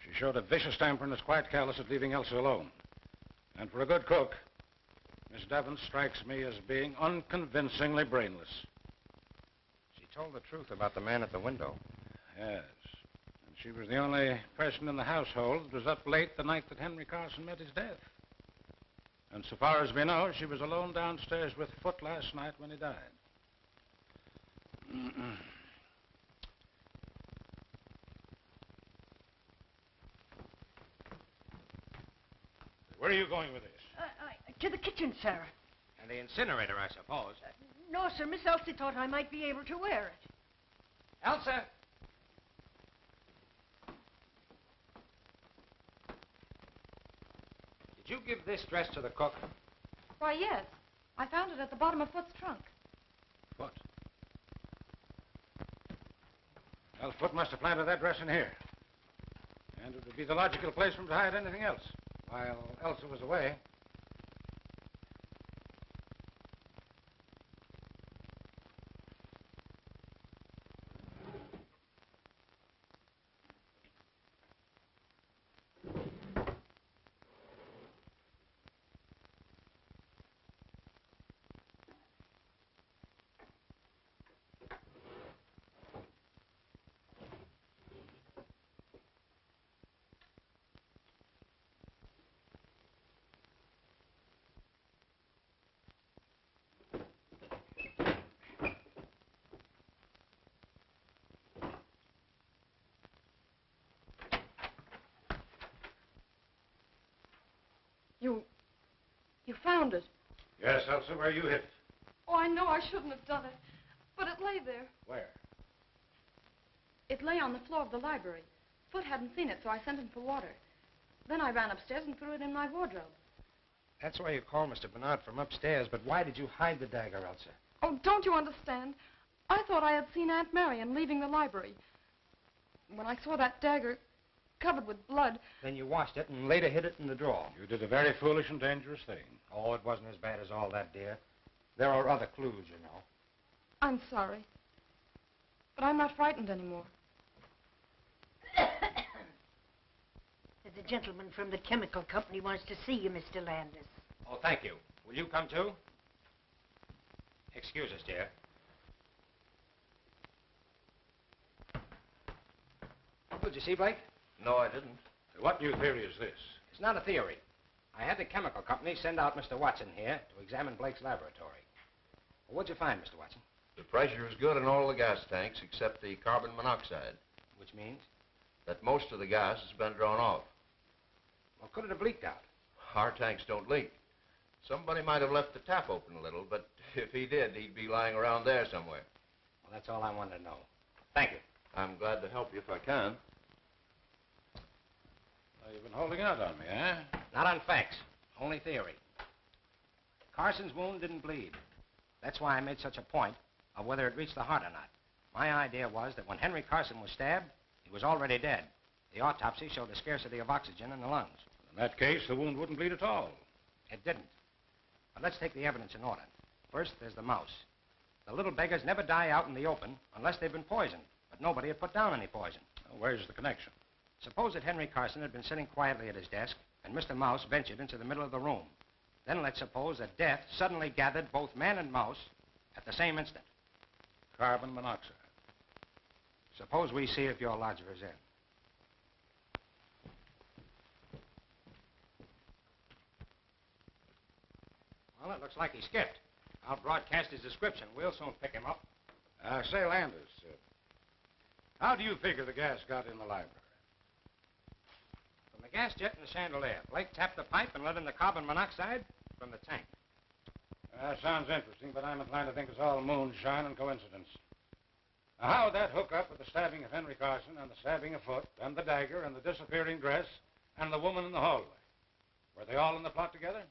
S6: She showed a vicious temper and was quite callous at leaving Elsa alone. And for a good cook, Miss Devon strikes me as being unconvincingly brainless.
S7: She told the truth about the man at the window.
S6: Yes. And she was the only person in the household that was up late the night that Henry Carson met his death. And so far as we know, she was alone downstairs with Foote last night when he died. where are you going with this?
S12: To the kitchen, sir.
S7: And the incinerator, I suppose.
S12: No, sir. Miss Elsie thought I might be able to wear it.
S7: Elsa! Did you give this dress to the cook?
S4: Why, yes. I found it at the bottom of Foot's trunk.
S6: Foot? Well, Foot must have planted that dress in here. And it would be the logical place for him to hide anything else. While Elsa was away.
S4: You found it.
S6: Yes, Elsa, where you hid it.
S4: Oh, I know I shouldn't have done it. But it lay there.
S6: Where?
S4: It lay on the floor of the library. Foot hadn't seen it, so I sent him for water. Then I ran upstairs and threw it in my wardrobe.
S7: That's why you called Mr. Bernard from upstairs, but why did you hide the dagger, Elsa?
S4: Oh, don't you understand? I thought I had seen Aunt Marion leaving the library. When I saw that dagger covered with blood...
S7: Then you washed it and later hid it in the drawer.
S6: You did a very foolish and dangerous thing.
S7: Oh, it wasn't as bad as all that, dear. There are other clues, you know.
S4: I'm sorry. But I'm not frightened anymore.
S12: The gentleman from the chemical company wants to see you, Mr. Landis.
S7: Oh, thank you. Will you come too? Excuse us, dear. Did you see, Blake?
S11: No, I didn't.
S6: What new theory is this?
S7: It's not a theory. I had the chemical company send out Mr. Watson here to examine Blake's laboratory. Well, what'd you find, Mr. Watson?
S14: The pressure is good in all the gas tanks except the carbon monoxide.
S7: Which means?
S14: That most of the gas has been drawn off.
S7: Well, could it have leaked out?
S14: Our tanks don't leak. Somebody might have left the tap open a little, but if he did, he'd be lying around there somewhere.
S7: Well, that's all I wanted to know. Thank you.
S14: I'm glad to help you if I can.
S6: Well, you've been holding out on me, eh?
S7: Not on facts, only theory. Carson's wound didn't bleed. That's why I made such a point of whether it reached the heart or not. My idea was that when Henry Carson was stabbed, he was already dead. The autopsy showed a scarcity of oxygen in the lungs.
S6: In that case, the wound wouldn't bleed at all.
S7: It didn't. But let's take the evidence in order. First, there's the mouse. The little beggars never die out in the open unless they've been poisoned. But nobody had put down any poison.
S6: Well, where's the connection?
S7: Suppose that Henry Carson had been sitting quietly at his desk, and Mr. Mouse ventured into the middle of the room. Then let's suppose that death suddenly gathered both man and mouse at the same instant.
S6: Carbon monoxide.
S7: Suppose we see if your lodger is in. Well, it looks like he skipped. I'll broadcast his description. We'll soon pick him up.
S6: Say, Landis, how do you figure the gas got in the library?
S7: From the gas jet in the chandelier. Blake tapped the pipe and let in the carbon monoxide from the tank.
S6: Sounds interesting, but I'm inclined to think it's all moonshine and coincidence. Now, how would that hook up with the stabbing of Henry Carson and the stabbing of Foot and the dagger and the disappearing dress and the woman in the hallway? Were they all in the plot together?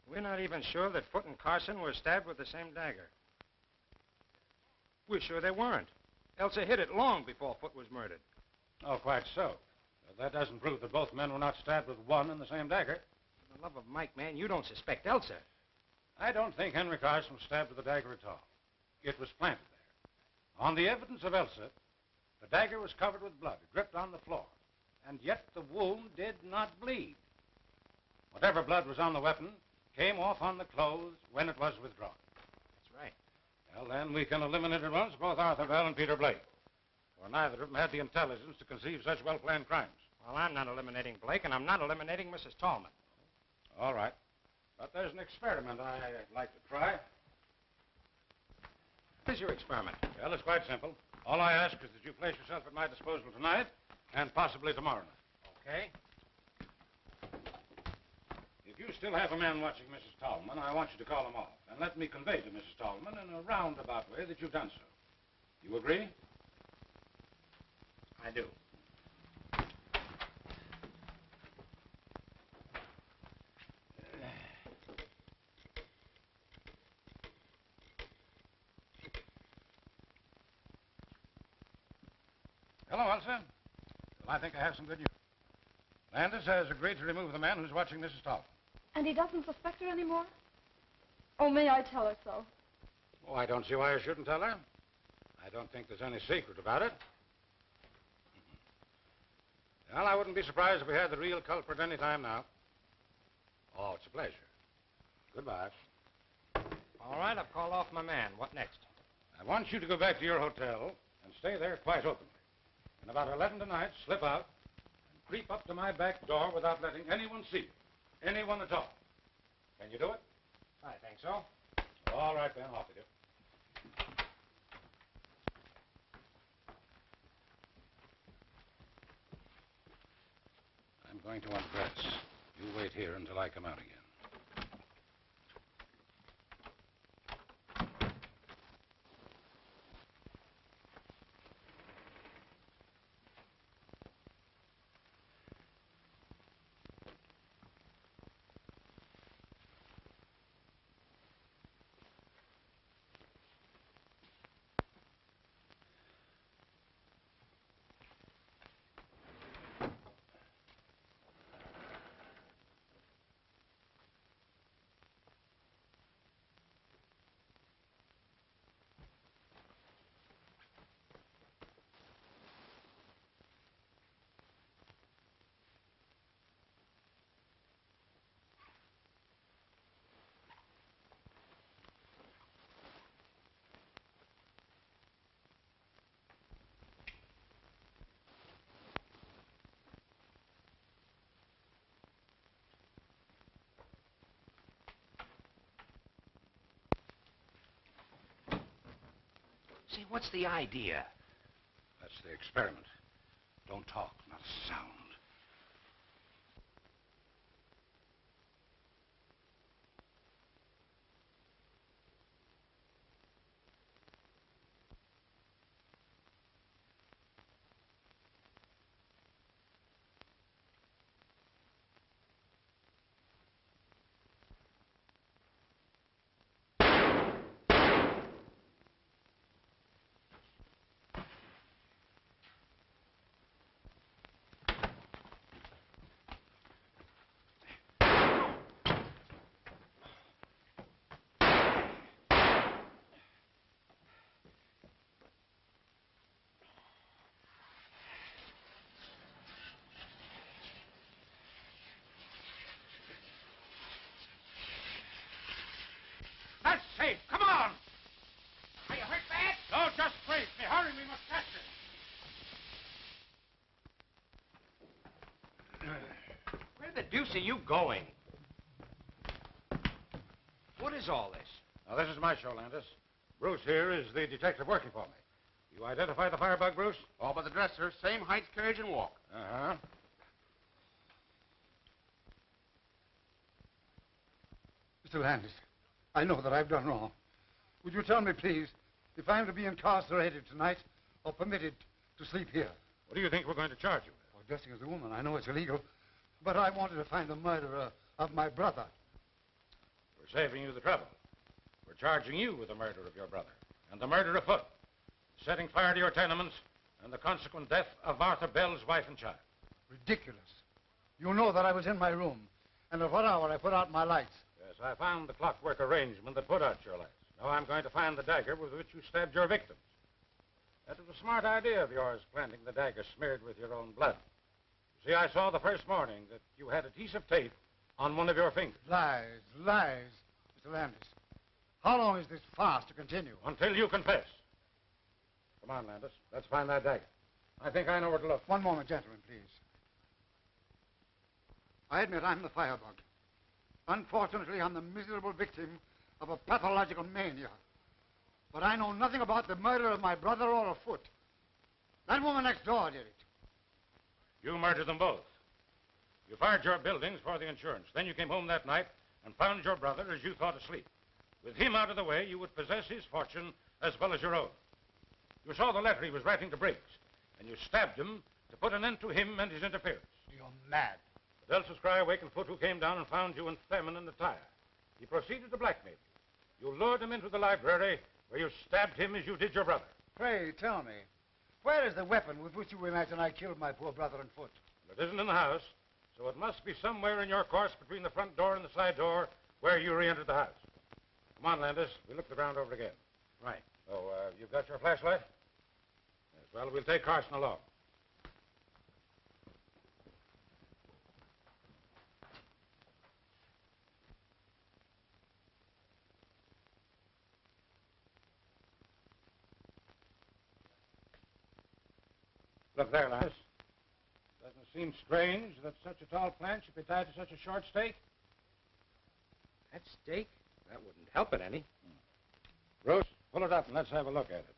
S7: We're not even sure that Foot and Carson were stabbed with the same dagger. We're sure they weren't. Elsa hid it long before Foot was murdered.
S6: Oh, quite so. But that doesn't prove that both men were not stabbed with one and the same dagger.
S7: For the love of Mike, man, you don't suspect Elsa.
S6: I don't think Henry Carson was stabbed with the dagger at all. It was planted there. On the evidence of Elsa, the dagger was covered with blood, dripped on the floor. And yet the wound did not bleed. Whatever blood was on the weapon came off on the clothes when it was withdrawn.
S7: That's right.
S6: Well, then we can eliminate at once both Arthur Bell and Peter Blake. For neither of them had the intelligence to conceive such well-planned crimes.
S7: Well, I'm not eliminating Blake, and I'm not eliminating Mrs. Tallman.
S6: All right. But there's an experiment I'd like to try.
S7: What is your experiment?
S6: Well, it's quite simple. All I ask is that you place yourself at my disposal tonight and possibly tomorrow night.
S7: Okay.
S6: you still have a man watching Mrs. Tallman, I want you to call him off. And let me convey to Mrs. Tallman in a roundabout way that you've done so. You agree?
S7: I do.
S6: Hello, Elsa. Well, I think I have some good news. Landis has agreed to remove the man who's watching Mrs. Tallman.
S4: And he doesn't suspect her anymore? Oh, may I tell her so?
S6: Oh, I don't see why I shouldn't tell her. I don't think there's any secret about it. Well, I wouldn't be surprised if we had the real culprit any time now. Oh, it's a pleasure. Goodbye.
S7: All right, I've called off my man. What next?
S6: I want you to go back to your hotel and stay there quite openly. And about 11 tonight, slip out and creep up to my back door without letting anyone see you. Anyone at all. Can you do it?
S7: I think so.
S6: All right, then. Off with you. I'm going to undress. You wait here until I come out again.
S7: Say, what's the idea?
S6: That's the experiment. Don't talk, not a sound.
S7: That's safe. Come on. Are you hurt bad?
S6: No, just wait. Hurry, we must catch him.
S7: Where the deuce are you going? What is all this?
S6: Now, this is my show, Landis. Bruce here is the detective working for me. You identify the firebug, Bruce?
S1: All but the dress, sir. Same height, carriage, and walk.
S6: Uh-huh.
S15: Mr. Landis, I know that I've done wrong. Would you tell me, please, if I'm to be incarcerated tonight or permitted to sleep here?
S6: What do you think we're going to charge you with?
S15: Well, dressing as a woman, I know it's illegal, but I wanted to find the murderer of my brother.
S6: We're saving you the trouble. We're charging you with the murder of your brother and the murder afoot, setting fire to your tenements, and the consequent death of Martha Bell's wife and child.
S15: Ridiculous. You know that I was in my room, and at what hour I put out my lights.
S6: Yes, I found the clockwork arrangement that put out your lights. Now I'm going to find the dagger with which you stabbed your victims. That was a smart idea of yours, planting the dagger smeared with your own blood. You see, I saw the first morning that you had adhesive tape on one of your fingers.
S15: Lies, lies, Mr. Landis. How long is this farce to continue?
S6: Until you confess. Come on, Landis. Let's find that dagger. I think I know where to look.
S15: One moment, gentlemen, please. I admit I'm the firebug. Unfortunately, I'm the miserable victim of a pathological mania. But I know nothing about the murder of my brother or afoot. That woman next door did it.
S6: You murdered them both. You fired your buildings for the insurance. Then you came home that night and found your brother as you thought asleep. With him out of the way, you would possess his fortune as well as your own. You saw the letter he was writing to Briggs, and you stabbed him to put an end to him and his interference.
S15: You're mad.
S6: But Elsa's cry awakened Foot, who came down and found you and Thurman in the tire. He proceeded to blackmail you. You lured him into the library, where you stabbed him as you did your brother.
S15: Pray, tell me, where is the weapon with which you imagine I killed my poor brother and Foot?
S6: It isn't in the house, so it must be somewhere in your course between the front door and the side door where you re-entered the house. Come on, Landis. We'll look the ground over again.
S7: Right.
S6: Oh, you've got your flashlight? Yes, well, we'll take Carson along. Look there, Landis. Doesn't it seem strange that such a tall plant should be tied to such a short stake?
S7: That stake? That wouldn't help it any.
S6: Bruce, pull it up and let's have a look at it.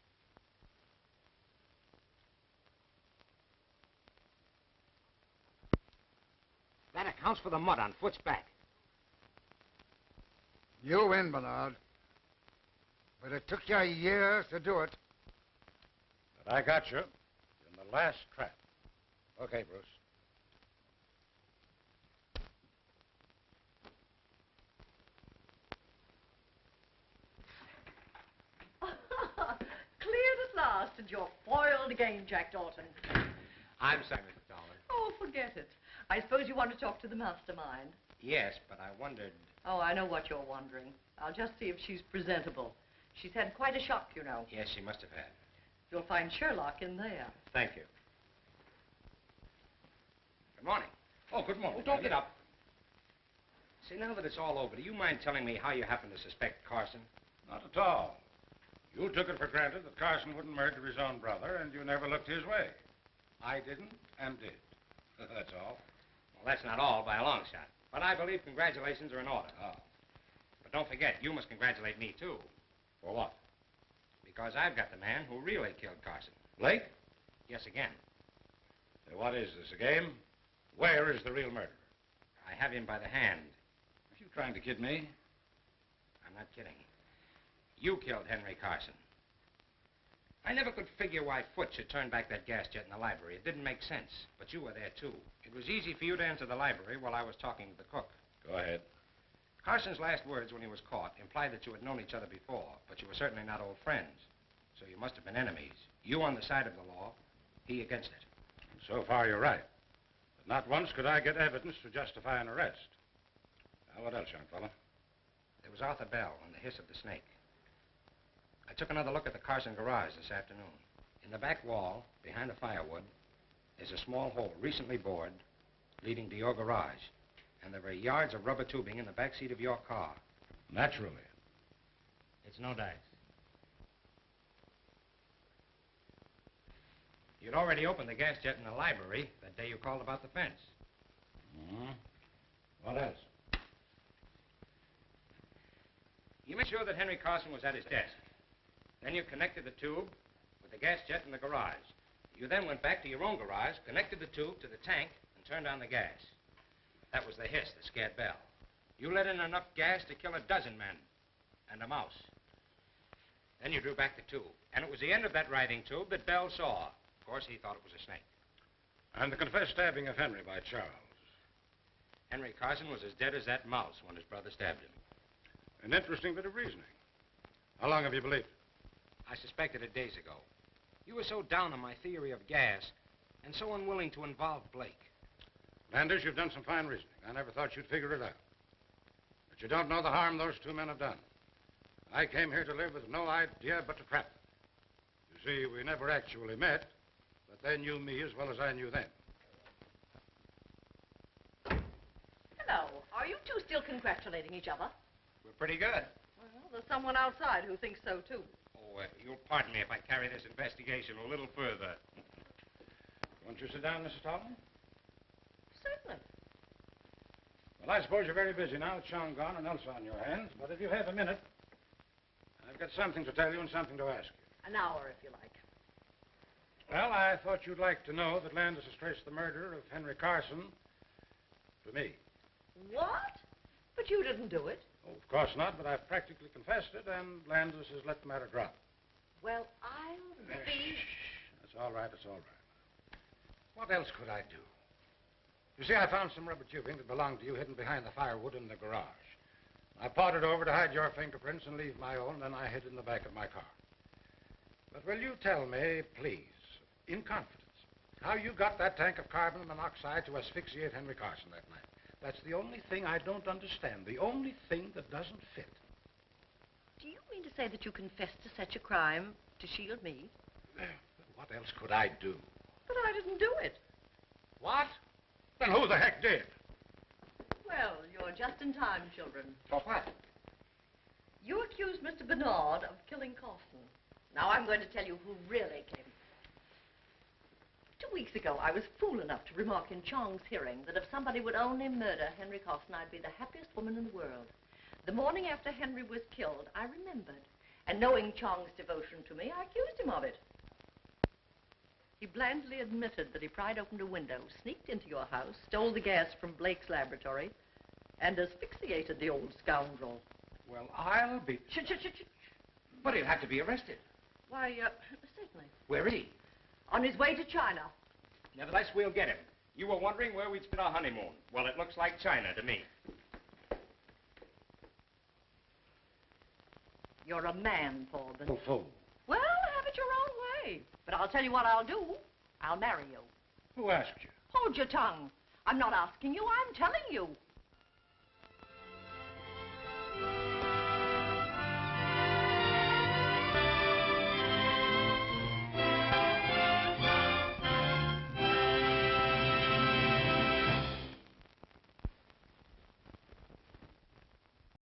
S7: That accounts for the mud on Foot's back.
S15: You win, Bernard. But it took you years to do it.
S6: But I got you in the last trap. Okay, Bruce.
S9: Cleared at last, and you're foiled again, Jack Dalton.
S7: I'm sorry, Mr. Dollar.
S9: Oh, forget it. I suppose you want to talk to the mastermind.
S7: Yes, but I wondered...
S9: Oh, I know what you're wondering. I'll just see if she's presentable. She's had quite a shock, you know.
S7: Yes, she must have had.
S9: You'll find Sherlock in there.
S7: Thank you. Good morning.
S6: Oh, good morning.
S7: Oh, don't get up. See, now that it's all over, do you mind telling me how you happen to suspect Carson?
S6: Not at all. You took it for granted that Carson wouldn't murder his own brother, and you never looked his way. I didn't and did. That's all.
S7: Well, that's not all by a long shot. But I believe congratulations are in order.
S6: Oh.
S7: But don't forget, you must congratulate me, too.
S6: For what?
S7: Because I've got the man who really killed Carson.
S6: Blake?
S7: Yes, again.
S6: Say, what is this, a game? Where is the real murderer?
S7: I have him by the hand.
S6: Are you trying to kid me?
S7: I'm not kidding. You killed Henry Carson. I never could figure why Foot should turn back that gas jet in the library. It didn't make sense. But you were there, too. It was easy for you to enter the library while I was talking to the cook.
S6: Go ahead.
S7: Carson's last words when he was caught implied that you had known each other before, but you were certainly not old friends. So you must have been enemies. You on the side of the law, he against it.
S6: So far, you're right. But not once could I get evidence to justify an arrest. Now, what else, young fella?
S7: There was Arthur Bell and the hiss of the snake. I took another look at the Carson garage this afternoon. In the back wall, behind the firewood, is a small hole recently bored leading to your garage. And there are yards of rubber tubing in the back seat of your car.
S6: Naturally.
S7: It's no dice. You'd already opened the gas jet in the library that day you called about the fence.
S6: Mm-hmm. What else?
S7: You made sure that Henry Carson was at his desk. Then you connected the tube with the gas jet in the garage. You then went back to your own garage, connected the tube to the tank, and turned on the gas. That was the hiss that scared Bell. You let in enough gas to kill a dozen men and a mouse. Then you drew back the tube, and it was the end of that writhing tube that Bell saw. Of course, he thought it was a snake.
S6: And the confessed stabbing of Henry by Charles.
S7: Henry Carson was as dead as that mouse when his brother stabbed him.
S6: An interesting bit of reasoning. How long have you believed it?
S7: I suspected it days ago. You were so down on my theory of gas and so unwilling to involve Blake.
S6: Landers, you've done some fine reasoning. I never thought you'd figure it out. But you don't know the harm those two men have done. I came here to live with no idea but to trap them. You see, we never actually met, but they knew me as well as I knew them.
S9: Hello. Are you two still congratulating each other?
S7: We're pretty good.
S9: Well, there's someone outside who thinks so, too.
S7: Oh, you'll pardon me if I carry this investigation a little further.
S6: Won't you sit down, Mrs. Tolman?
S9: Certainly.
S6: Well, I suppose you're very busy now with Sean gone and Elsa on your hands, but if you have a minute, I've got something to tell you and something to ask you.
S9: An hour, if you like.
S6: Well, I thought you'd like to know that Landis has traced the murder of Henry Carson for me.
S9: What? But you didn't do it.
S6: Oh, of course not, but I've practically confessed it, and Landis has let the matter drop.
S9: Well, I'll be...
S6: That's all right, it's all right. What else could I do? You see, I found some rubber tubing that belonged to you hidden behind the firewood in the garage. I pawed it over to hide your fingerprints and leave my own, then I hid in the back of my car. But will you tell me, please, in confidence, how you got that tank of carbon monoxide to asphyxiate Henry Carson that night? That's the only thing I don't understand, the only thing that doesn't fit.
S9: Do you mean to say that you confessed to such a crime to shield me?
S6: What else could I do?
S9: But I didn't do it.
S6: What? Then who the heck did?
S9: Well, you're just in time, children.
S6: For what?
S9: You accused Mr. Bernard of killing Carson. Now I'm going to tell you who really came. 2 weeks ago, I was fool enough to remark in Chong's hearing that if somebody would only murder Henry Carson, I'd be the happiest woman in the world. The morning after Henry was killed, I remembered. And knowing Chong's devotion to me, I accused him of it. He blandly admitted that he pried open a window, sneaked into your house, stole the gas from Blake's laboratory, and asphyxiated the old scoundrel.
S7: Well, I'll be...
S9: Shh.
S7: But he'll have to be arrested.
S9: Why, certainly.
S7: Where is he?
S9: On his way to China.
S7: Nevertheless, we'll get him. You were wondering where we'd spend our honeymoon. Well, it looks like China to me.
S9: You're a man, Forbin.
S6: Oh, fool.
S9: Well, have it your own way. But I'll tell you what I'll do. I'll marry you.
S6: Who asked you?
S9: Hold your tongue. I'm not asking you, I'm telling you.